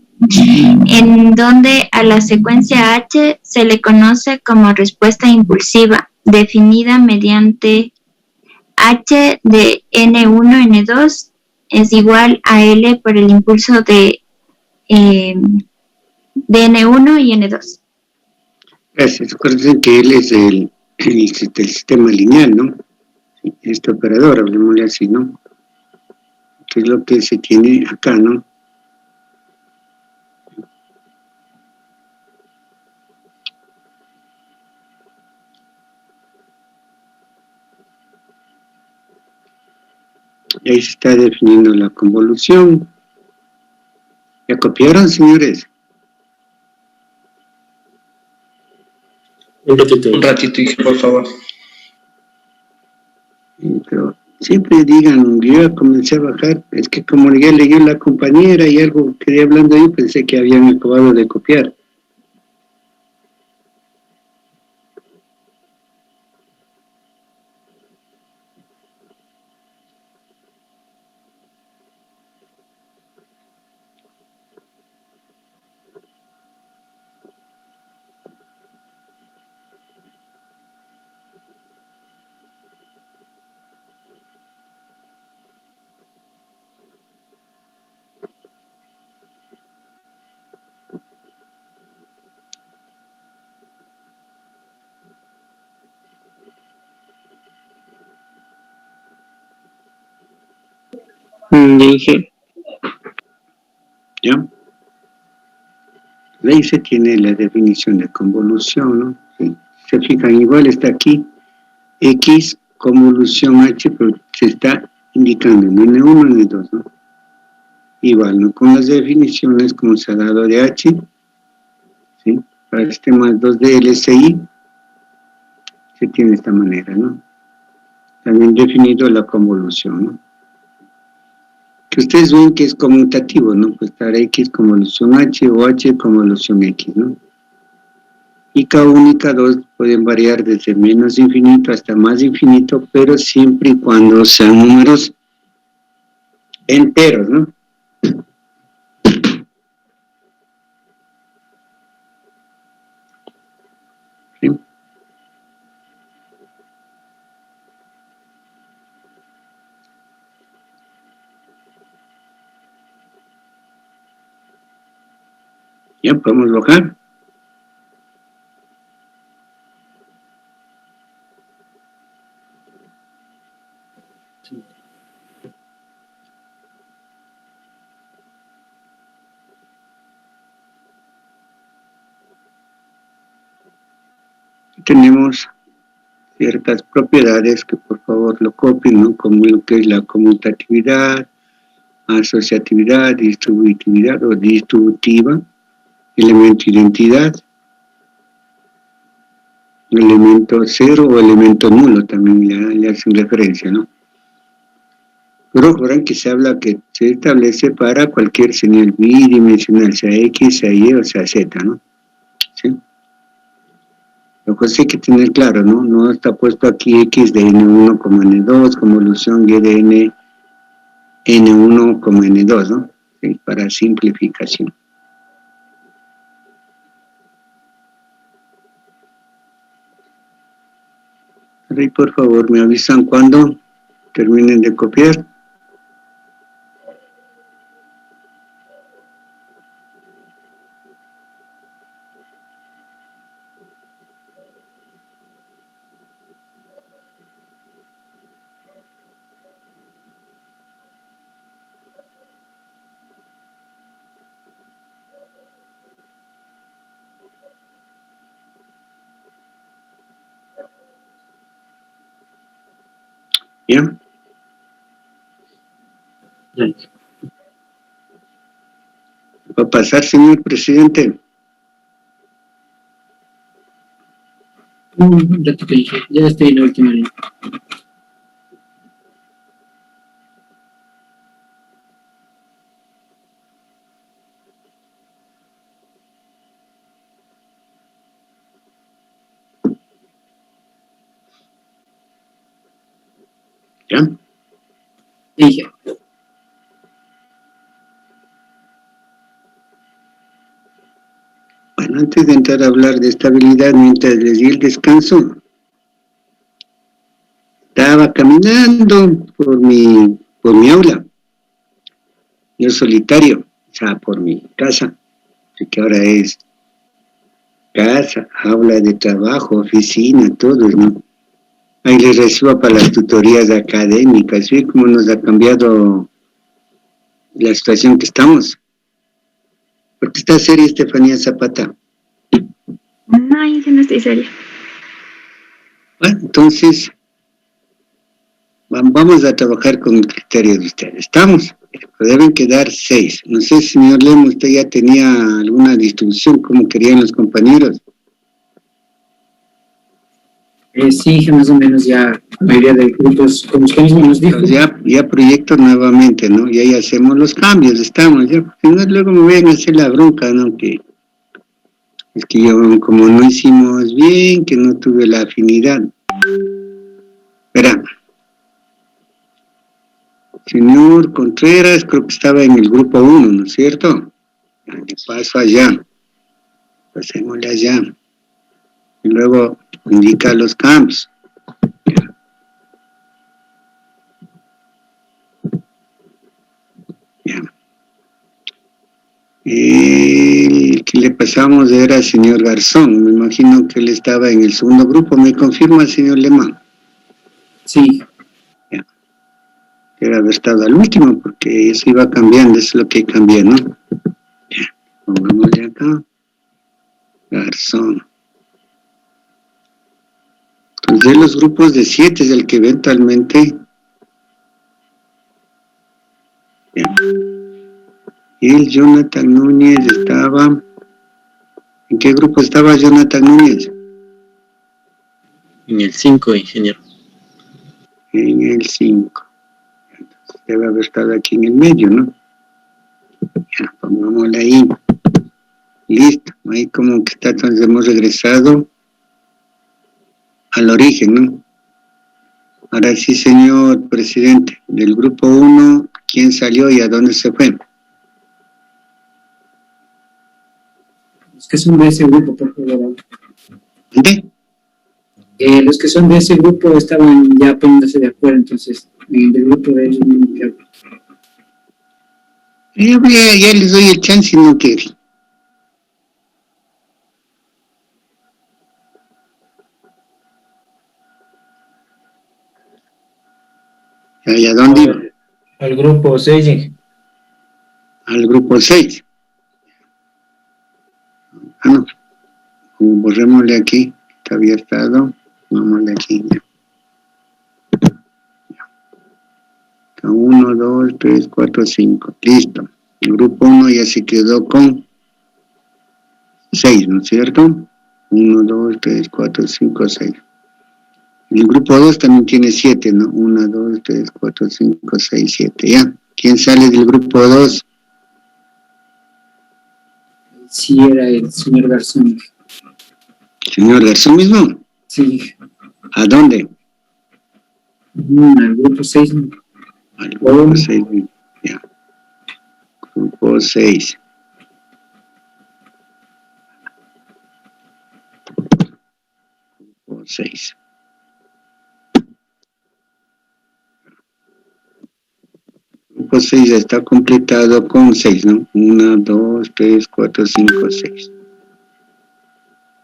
En donde a la secuencia H se le conoce como respuesta impulsiva, definida mediante H de N1, N2 es igual a L por el impulso de N1 y N2. Gracias. Recuerden que él es el sistema lineal, ¿no? Este operador, hablemosle así, ¿no? Que es lo que se tiene acá, ¿no? Y ahí se está definiendo la convolución. ¿Ya copiaron, señores? Un ratito, hija, por favor. Pero siempre digan, yo ya comencé a bajar, es que como ya leí la compañera y algo quedé hablando yo, pensé que habían acabado de copiar. Dije. ¿Ya? Ahí se tiene la definición de convolución, ¿no? Sí. Se fijan, igual está aquí, X, convolución H, pero se está indicando en N1, N2, ¿no? Igual, ¿no? Con las definiciones como se ha dado de H, ¿sí? Para el sistema 2 de LSI, se tiene de esta manera, ¿no? También definido la convolución, ¿no? Que ustedes ven que es conmutativo, ¿no? Pues estar X convolución H o H convolución X, ¿no? Y K1 y K2 pueden variar desde menos infinito hasta más infinito, pero siempre y cuando sean números enteros, ¿no? ¿Sí? Ya podemos bajar. Tenemos ciertas propiedades que por favor lo copien, ¿no? Como lo que es la conmutatividad, asociatividad, distributividad o distributiva, elemento identidad, elemento cero o elemento nulo también le hacen referencia, ¿no? Pero recuerden que se habla que se establece para cualquier señal bidimensional, sea X, sea Y o sea Z, ¿no? ¿Sí? Lo que sí hay que tener claro, ¿no? No está puesto aquí X de N1 como N2, como ilusión Y de N1 como N2, ¿no? Sí, para simplificación. Ahí, por favor, me avisan cuando terminen de copiar. ¿Ya? ¿Va a pasar, señor presidente? Un ratito, ya estoy en la última línea. ¿Ya? Dije. Bueno, antes de entrar a hablar de estabilidad, mientras les di el descanso, estaba caminando por mi aula, yo solitario, o sea, por mi casa, que ahora es casa, aula de trabajo, oficina, todo, ¿no? Ahí les recibo para las tutorías académicas, ¿sí? Cómo nos ha cambiado la situación que estamos. ¿Por qué está seria Estefanía Zapata? No, yo no estoy seria. Bueno, entonces, vamos a trabajar con el criterio de ustedes. ¿Estamos? Deben quedar 6. No sé, señor Lemo, usted ya tenía alguna distribución, como querían los compañeros. Sí, más o menos ya la mayoría de grupos, como usted mismo nos dijo. Ya proyecto nuevamente, ¿no? Y ahí hacemos los cambios, estamos, ya, porque no, luego me vayan a hacer la bronca, ¿no? Que es que yo, como no hicimos bien, que no tuve la afinidad. Verá, señor Contreras, creo que estaba en el grupo 1, ¿no es cierto? Ya, le paso allá, pasémosle allá. Y luego indica los cambios. Ya. El que le pasamos era el señor Garzón, me imagino que él estaba en el segundo grupo, ¿me confirma, señor Lemán? Sí. Ya. Era haber estado al último, porque eso iba cambiando, eso es lo que cambia, ¿no? Ya. Pongámosle acá. Garzón. Entonces, los grupos de 7 es el que eventualmente... Ya. Y el Jonathan Núñez estaba... ¿En qué grupo estaba Jonathan Núñez? En el 5, ingeniero. En el 5. Entonces, debe haber estado aquí en el medio, ¿no? Ya, pongámosle ahí. Listo. Ahí como que está, entonces hemos regresado al origen, ¿no? Ahora sí, señor presidente, del grupo 1, ¿quién salió y a dónde se fue? Los que son de ese grupo, por favor. ¿De? Los que son de ese grupo estaban ya poniéndose de acuerdo, entonces, del grupo de ellos no me hablo. Ya les doy el chance si no quieren. ¿Y a dónde iba? Al grupo 6. Al grupo 6. No. Borrémosle aquí, que había estado. Vámonos aquí. 1, 2, 3, 4, 5. Listo. El grupo 1 ya se quedó con 6, ¿no es cierto? 1, 2, 3, 4, 5, 6. El grupo 2 también tiene 7, ¿no? 1, 2, 3, 4, 5, 6, 7. Ya. ¿Quién sale del grupo 2? Sí, era el señor Garzón. ¿Señor Garzón mismo? Sí. ¿A dónde? Al grupo 6. Al grupo 6, ya. Grupo 6. Grupo 6. Grupo 6 ya está completado con 6, ¿no? 1, 2, 3, 4, 5, 6.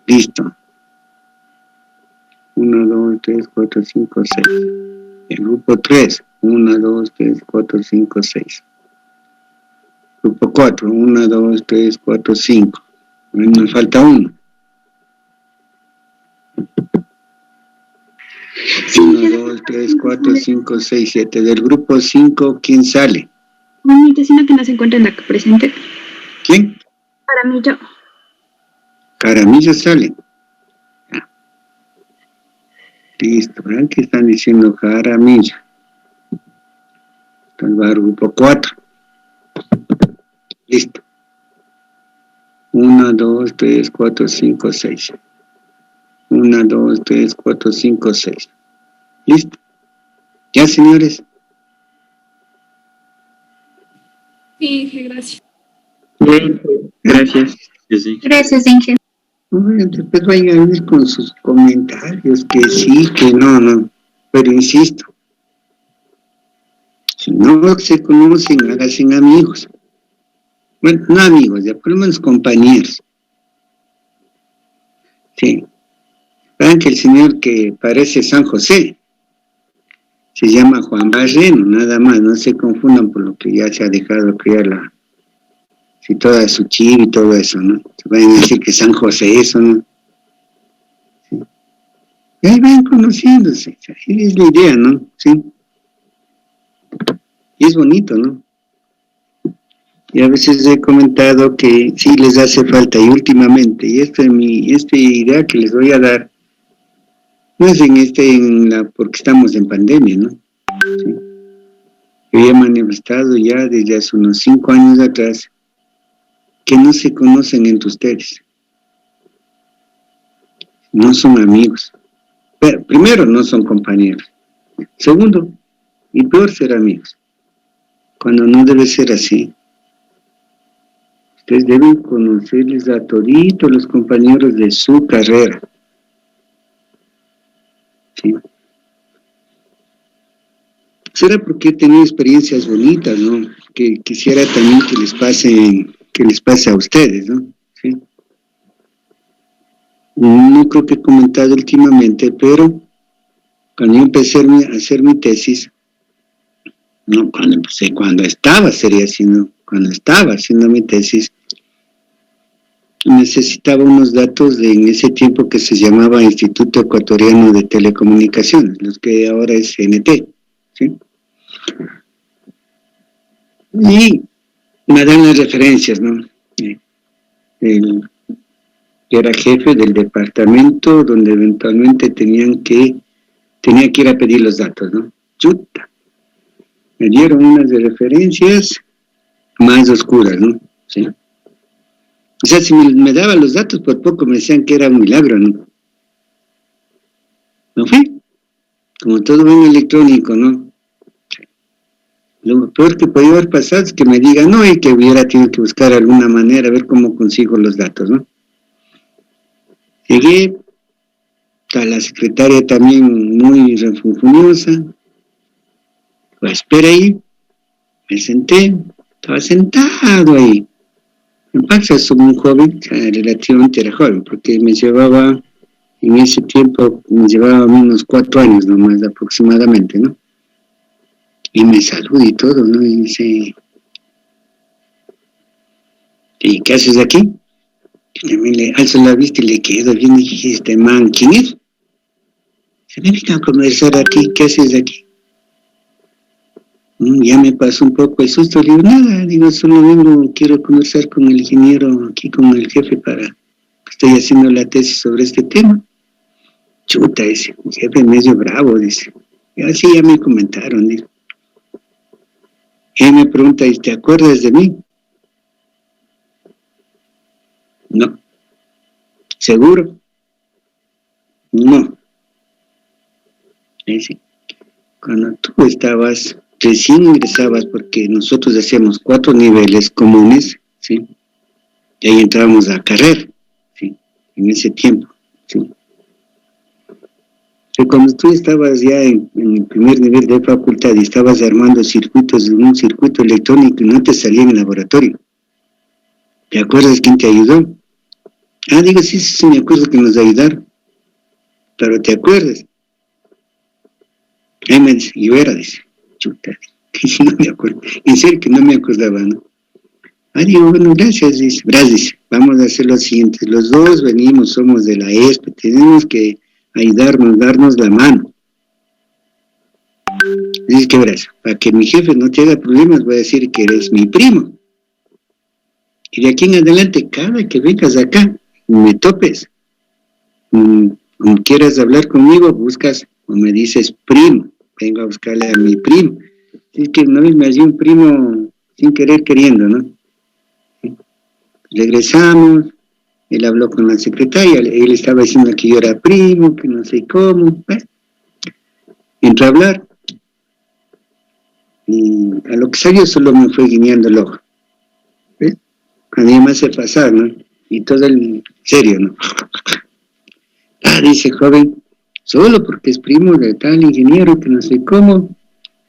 Listo. 1, 2, 3, 4, 5, 6. El grupo 3. 1, 2, 3, 4, 5, 6. Grupo 4. 1, 2, 3, 4, 5. Me falta 1. 1, 2, 3, 4, 5, 6, 7. Del grupo 5, ¿quién sale? Un vecino que no se encuentra en la presente. ¿Quién? Jaramillo. Jaramillo sale. Ya. Listo, ¿verdad? ¿Qué están diciendo Jaramillo? Tal vez grupo 4. Listo. 1, 2, 3, 4, 5, 6. 1, 2, 3, 4, 5, 6. Listo. Ya, señores. Sí, gracias. Bien, gracias. Gracias, Inge. Bueno, después vayan a venir con sus comentarios, que sí, que no. Pero insisto, si no se conocen, háganse amigos. Bueno, no amigos, ya por lo menos compañeros. Sí. Vean que el señor que parece San José se llama Juan Barreno, nada más, no se confundan por lo que ya se ha dejado criar toda su chiva y todo eso, ¿no? Se vayan a decir que San José eso, ¿no? Sí. Y ahí van conociéndose, es la idea, ¿no? Sí. Y es bonito, ¿no? Y a veces he comentado que sí les hace falta, y últimamente, y esta idea que les voy a dar, no es porque estamos en pandemia, ¿no? Sí. Yo he manifestado ya desde hace unos 5 años atrás que no se conocen entre ustedes. No son amigos. Pero, primero, no son compañeros. Segundo, y peor, ser amigos. Cuando no debe ser así. Ustedes deben conocerles a toditos los compañeros de su carrera. ¿Sí? Será porque he tenido experiencias bonitas, ¿no? Que quisiera también que les pase a ustedes, ¿no? ¿Sí? No creo que he comentado últimamente, pero cuando yo empecé a hacer mi tesis, no, cuando estaba haciendo mi tesis, necesitaba unos datos en ese tiempo que se llamaba Instituto Ecuatoriano de Telecomunicaciones, los que ahora es CNT, ¿sí? Y me dan las referencias, ¿no? Yo era jefe del departamento donde eventualmente tenía que ir a pedir los datos, ¿no? Chuta. Me dieron unas de referencias más oscuras, ¿no? ¿Sí? O sea, si me daban los datos, por poco me decían que era un milagro, ¿no? ¿No fue? Como todo bien electrónico, ¿no? Lo peor que podía haber pasado es que me digan, no, y que hubiera tenido que buscar alguna manera, a ver cómo consigo los datos, ¿no? Llegué, a la secretaria también muy refunfuñosa, pues esperé ahí, me senté, estaba sentado ahí. En pasa, soy un joven, relativamente era joven, porque me llevaba, en ese tiempo, unos 4 años nomás aproximadamente, ¿no? Y me saluda y todo, ¿no? Y dice, ¿y qué haces aquí? Y también le alzo la vista y le quedo bien y dije, este man, ¿quién es? Se me vino a conversar aquí, ¿qué haces aquí? Ya me pasó un poco el susto, le digo, nada, digo, solo vengo, quiero conversar con el ingeniero, aquí con el jefe estoy haciendo la tesis sobre este tema. Chuta, ese jefe medio bravo, dice. Y así ya me comentaron, dice. Él me pregunta, ¿y te acuerdas de mí? No. ¿Seguro? No. Dice, cuando tú recién ingresabas, porque nosotros hacíamos 4 niveles comunes, ¿sí? Y ahí entrábamos a carrera, ¿sí? En ese tiempo, ¿sí? Y cuando tú estabas ya en el primer nivel de facultad y estabas armando circuitos, un circuito electrónico y no te salía en el laboratorio, ¿te acuerdas quién te ayudó? Ah, digo, sí, me acuerdo que nos ayudaron, pero ¿te acuerdas? Ahí me dice, yo era, dice, chuta, no me acuerdo, en serio que no me acordaba, ¿no? Ah, digo, bueno, gracias, dice, vamos a hacer lo siguiente, los dos venimos, somos de la ESPE, tenemos que ayudarnos, darnos la mano. Dice que verás, para que mi jefe no te haga problemas, voy a decir que eres mi primo. Y de aquí en adelante, cada que vengas acá, me topes, como quieras hablar conmigo, buscas o me dices primo, vengo a buscarle a mi primo. Es que una vez me hallé un primo sin querer queriendo, ¿no? Regresamos, él habló con la secretaria, él estaba diciendo que yo era primo, que no sé cómo, entró a hablar, y a lo que salió solo me fue guiñando el ojo, ¿ves? A mí me hace pasar, ¿no? Y todo el serio, ¿no? Dice, joven, solo porque es primo de tal ingeniero, que no sé cómo,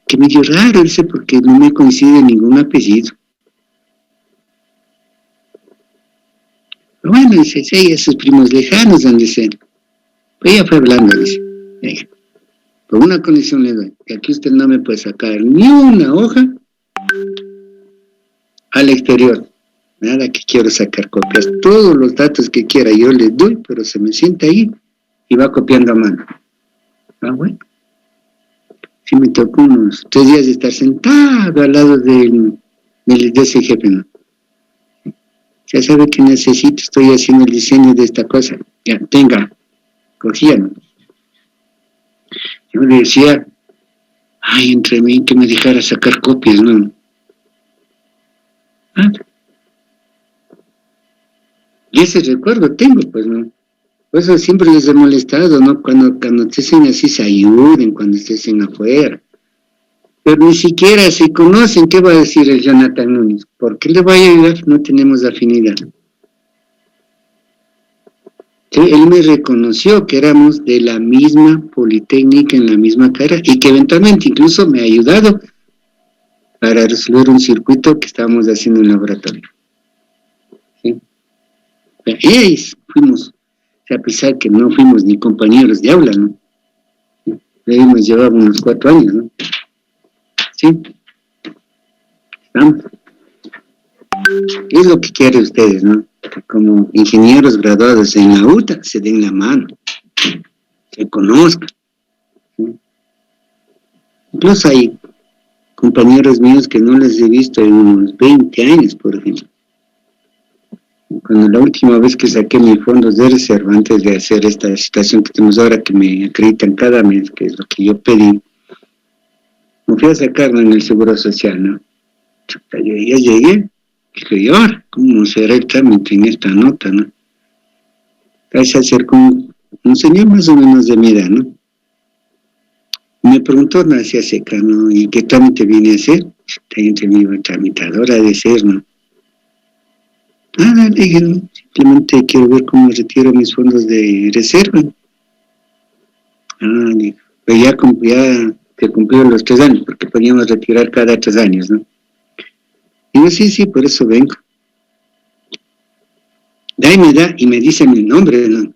que medio raro, dice, porque no me coincide ningún apellido. Bueno, dice, sí, esos primos lejanos, donde se... Pues ella fue hablando, dice, con una condición le doy, que aquí usted no me puede sacar ni una hoja al exterior, nada que quiero sacar copias, todos los datos que quiera yo le doy, pero se me sienta ahí y va copiando a mano. Ah, bueno. Sí me tocó unos 3 días de estar sentado al lado de ese jefe, ¿no? Ya sabe que necesito, estoy haciendo el diseño de esta cosa. Ya, tenga, cogían. Yo le decía, ay, entre mí, que me dejara sacar copias, ¿no? Y ese recuerdo tengo, pues, ¿no? Por eso siempre les he molestado, ¿no? Cuando estén así se ayuden, cuando estén afuera. Pero ni siquiera se conocen, ¿qué va a decir el Jonathan Núñez? ¿Por qué le va a ayudar? No tenemos afinidad. Sí, él me reconoció que éramos de la misma politécnica, en la misma carrera, y que eventualmente incluso me ha ayudado para resolver un circuito que estábamos haciendo en el laboratorio. ¿Sí? Y ahí fuimos, a pesar que no fuimos ni compañeros de aula, ¿no? Ahí nos llevábamos unos 4 años, ¿no? Sí, estamos. Es lo que quieren ustedes, ¿no? Que como ingenieros graduados en la UTA se den la mano, se conozcan, ¿sí? Incluso hay compañeros míos que no les he visto en unos 20 años, por ejemplo. Cuando la última vez que saqué mis fondos de reserva, antes de hacer esta situación que tenemos ahora, que me acreditan cada mes, que es lo que yo pedí, me fui a sacarlo en el Seguro Social, ¿no? Yo ya llegué, dije, ¿y ahora? ¿Cómo será el trámite en esta nota, no? Ahí se acercó un señor más o menos de mi edad, ¿no? Me preguntó, no hacía seca, ¿no? ¿Y qué trámite viene a hacer? Entre mi tramitadora de ser, ¿no? Le dije, no, simplemente quiero ver cómo retiro mis fondos de reserva. Dijo, pues ya que cumplieron los 3 años, porque podíamos retirar cada 3 años, ¿no? Digo, sí, por eso vengo. Da y me dice mi nombre, ¿no?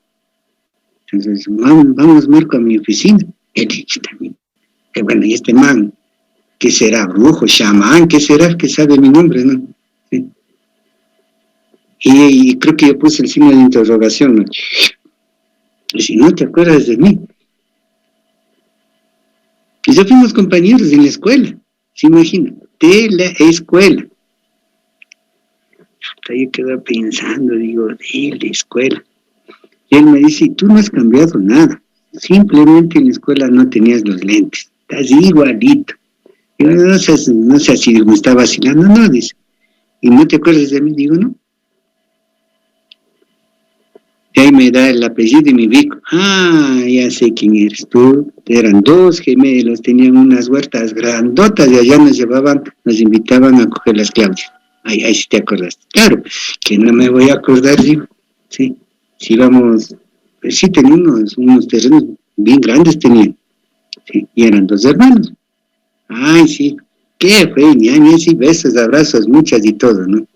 Entonces, vamos Marco a mi oficina. Él dice también, que bueno, y este man, ¿Qué será? Brujo, chamán, ¿qué será? Que sabe mi nombre, ¿no? Sí. Y creo que yo puse el signo de interrogación, ¿no? Y si no te acuerdas de mí. Y ya fuimos compañeros en la escuela, ¿se imagina? De la escuela. Hasta yo quedé pensando, digo, de la escuela. Y él me dice, tú no has cambiado nada. Simplemente en la escuela no tenías los lentes. Estás igualito. Y yo, no sé si me está vacilando, no, dice. ¿Y no te acuerdas de mí? Digo, no. Y ahí me da el apellido de mi bico. Ah, ya sé quién eres tú. Eran dos gemelos, tenían unas huertas grandotas y allá nos invitaban a coger las claudias. Ahí sí te acordaste. Claro, que no me voy a acordar, digo. Sí, sí vamos, pues sí teníamos unos terrenos bien grandes tenían. Sí, y eran dos hermanos. Ay, sí, qué fue, ñaña, sí, besos, abrazos, muchas y todo, ¿no?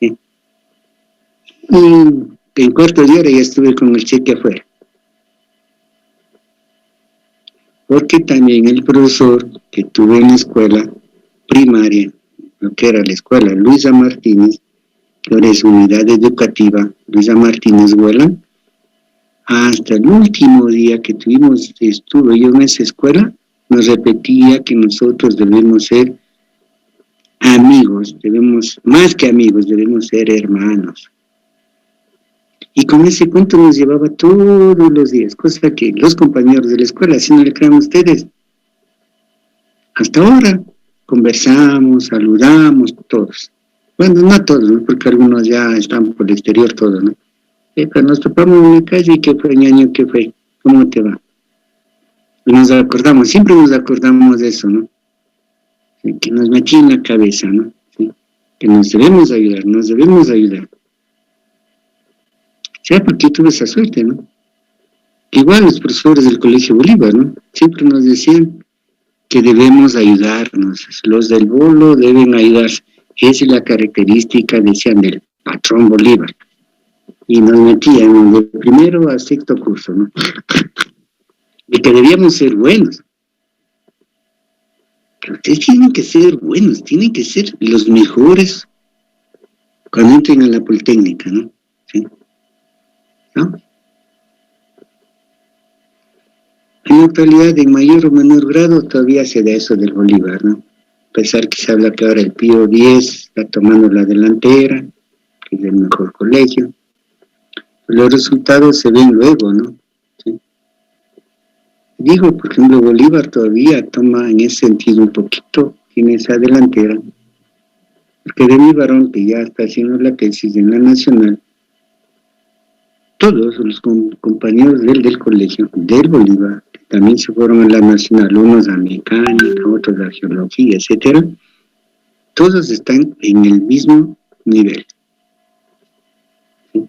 Sí. Y en cuarto de hora ya estuve con el cheque afuera. Porque también el profesor que tuve en la escuela primaria, lo que era la escuela Luisa Martínez, que ahora es unidad educativa Luisa Martínez Huela, hasta el último día que estuve yo en esa escuela, nos repetía que nosotros debemos ser amigos, más que amigos, debemos ser hermanos. Y con ese cuento nos llevaba todos los días, cosa que los compañeros de la escuela, si no le crean ustedes, hasta ahora conversamos, saludamos, todos. Bueno, no todos, ¿no? Porque algunos ya están por el exterior, todos, ¿no? Pero nos topamos en la calle y ¿qué fue, ñaño? ¿Qué fue? ¿Cómo te va? Y nos acordamos, siempre nos acordamos de eso, ¿no? Que nos metí en la cabeza, ¿no? ¿Sí? Que nos debemos ayudar. ¿Sabes por qué tuve esa suerte, no? Igual los profesores del Colegio Bolívar, ¿no? Siempre nos decían que debemos ayudarnos, los del bolo deben ayudarse. Esa es la característica, decían, del patrón Bolívar. Y nos metían de primero a sexto curso, ¿no? De que debíamos ser buenos. Pero ustedes tienen que ser buenos, tienen que ser los mejores cuando entren a la Politécnica, ¿no? ¿Sí? ¿No? En la actualidad, en mayor o menor grado, todavía se da eso del Bolívar, ¿no? A pesar que se habla que ahora el Pío X está tomando la delantera, que es el mejor colegio. Los resultados se ven luego, ¿no? ¿Sí? Digo, por ejemplo, Bolívar todavía toma en ese sentido un poquito, tiene esa delantera, porque de mi varón, que ya está haciendo la tesis en la Nacional, todos los compañeros del colegio, del Bolívar, que también se fueron a la Nacional, unos a mecánica, otros a geología, etcétera, todos están en el mismo nivel. ¿Sí?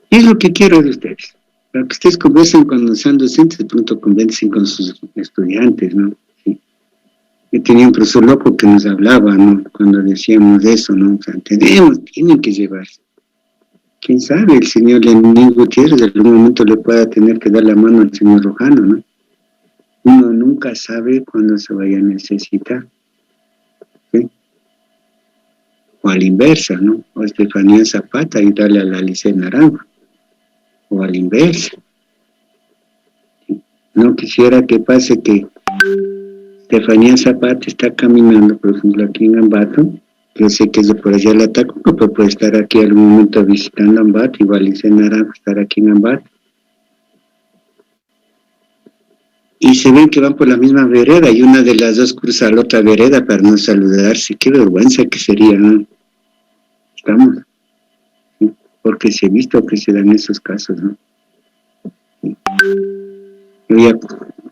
Y es lo que quiero de ustedes. Para que ustedes conversen cuando sean docentes, de pronto conversen con sus estudiantes, ¿no? ¿Sí? Yo tenía un profesor loco que nos hablaba, ¿no? Cuando decíamos eso, ¿no? O sea, tienen que llevarse. Quién sabe, el señor Lenín Gutiérrez en algún momento le pueda tener que dar la mano al señor Rojano, ¿no? Uno nunca sabe cuándo se vaya a necesitar. ¿Sí? O a la inversa, ¿no? O a Estefanía Zapata y darle a la Alicia Naranjo. O a la inversa. ¿Sí? No quisiera que pase que Estefanía Zapata está caminando, por ejemplo, aquí en Ambato. Yo sé que es de por allá la Tacuba, pero puede estar aquí algún momento visitando Ambato, igual Alicia Naranjo estar aquí en Ambato. Y se ven que van por la misma vereda y una de las dos cruza a la otra vereda para no saludarse. Qué vergüenza que sería, ¿no? Estamos. ¿Sí? Porque se ha visto que se dan esos casos, ¿no? ¿Sí? Yo ya,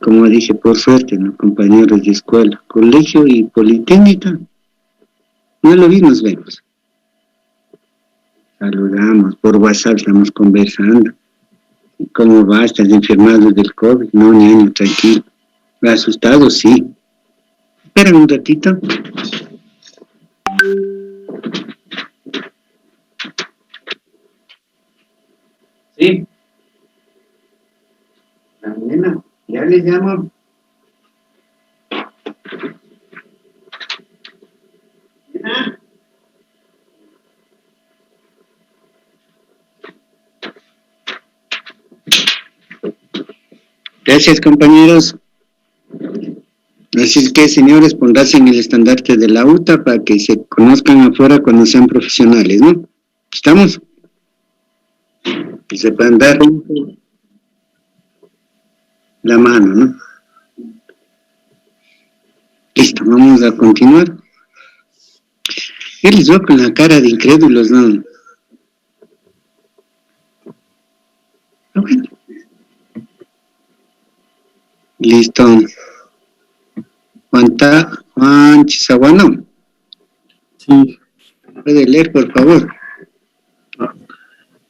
como dije, por suerte, ¿no? Compañeros de escuela, colegio y politécnica, no lo vi, nos vemos. Saludamos, por WhatsApp estamos conversando. ¿Cómo va? ¿Estás enfermado del COVID? No, niño, tranquilo. ¿Asustado? Sí. Espera un ratito. Sí. La nena, ya le llamo. Gracias, compañeros. Así es que, señores, pondrás en el estandarte de la UTA para que se conozcan afuera cuando sean profesionales, ¿no? ¿Estamos? Que se puedan dar la mano, ¿no? Listo, vamos a continuar. Yo les veo con la cara de incrédulos, ¿no? Bueno. Listo. Juan Chisaguano. Sí. ¿Puede leer, por favor?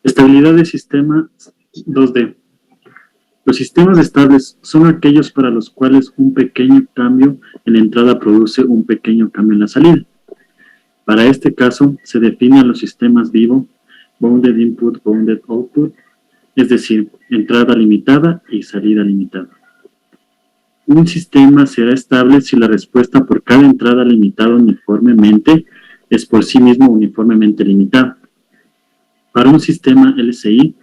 Estabilidad de sistema 2D. Los sistemas estables son aquellos para los cuales un pequeño cambio en la entrada produce un pequeño cambio en la salida. Para este caso, se definen los sistemas vivo, bounded input, bounded output, es decir, entrada limitada y salida limitada. Un sistema será estable si la respuesta por cada entrada limitada uniformemente es por sí mismo uniformemente limitada. Para un sistema LSI,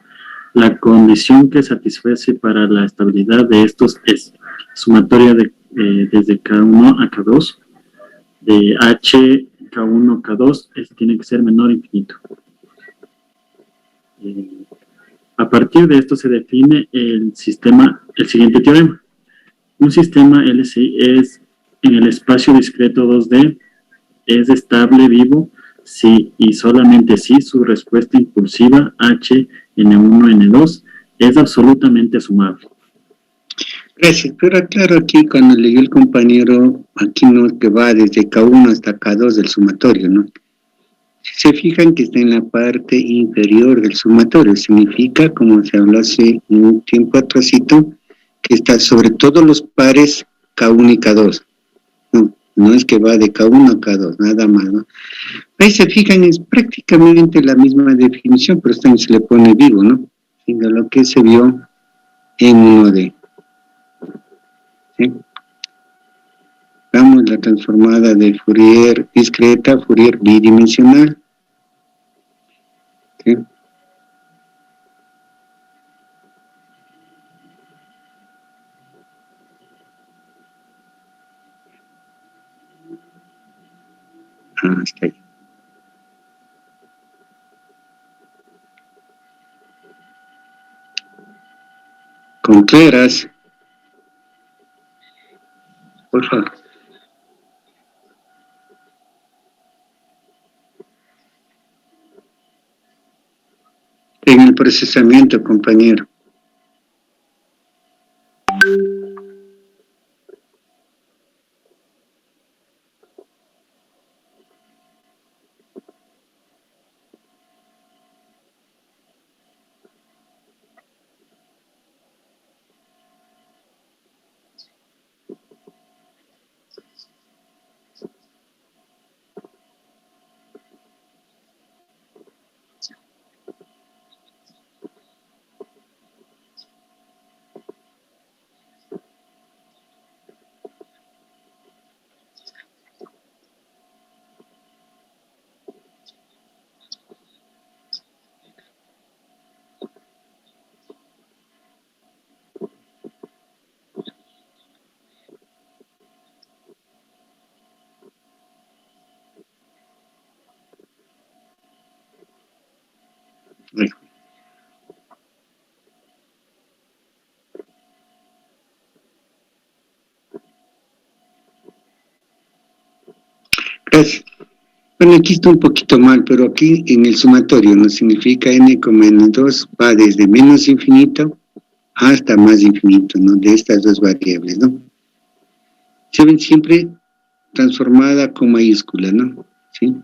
la condición que satisface para la estabilidad de estos es sumatoria desde K1 a K2, de H K1 K2 tiene que ser menor a infinito. A partir de esto se define el siguiente teorema. Un sistema LSI es en el espacio discreto 2D, es estable vivo si y solamente si su respuesta impulsiva H N1 N2 es absolutamente sumable. Gracias, pero aclaro aquí cuando leyó el compañero, aquí no que va desde K1 hasta K2 del sumatorio, ¿no? Si se fijan que está en la parte inferior del sumatorio, significa, como se habló hace un tiempo atrásito, que está sobre todos los pares K1 y K2. No es que va de K1 a K2, nada más, ¿no? Ahí se fijan, es prácticamente la misma definición, pero también se le pone vivo, ¿no? De lo que se vio en 1D. ¿Sí? Vamos, la transformada de Fourier discreta, Fourier bidimensional. ¿Sí? Hasta ahí. Contreras, por favor. En el procesamiento, compañero. Gracias. Bueno, aquí está un poquito mal, pero aquí en el sumatorio no significa n como n2 va desde menos infinito hasta más infinito, ¿no? De estas dos variables, ¿no? Se ven siempre transformada con mayúscula, ¿no? ¿Sí?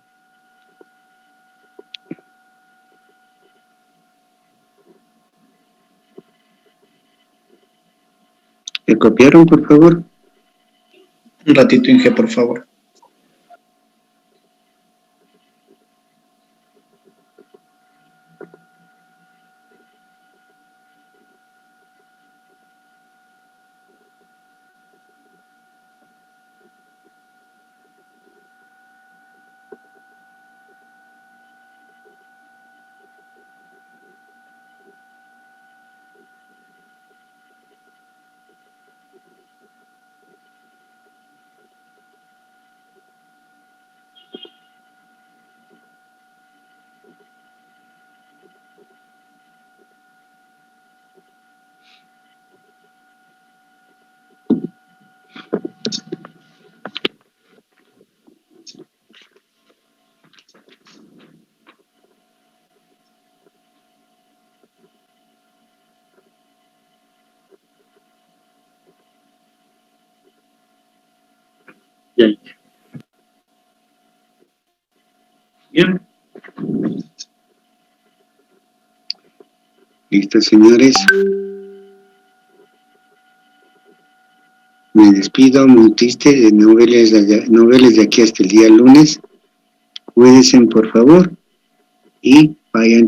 ¿Me copiaron, por favor? Un ratito, Inge, por favor. Bien. Listo, señores. Me despido, muy triste de no verles de aquí hasta el día lunes. Cuídense, por favor, y vayan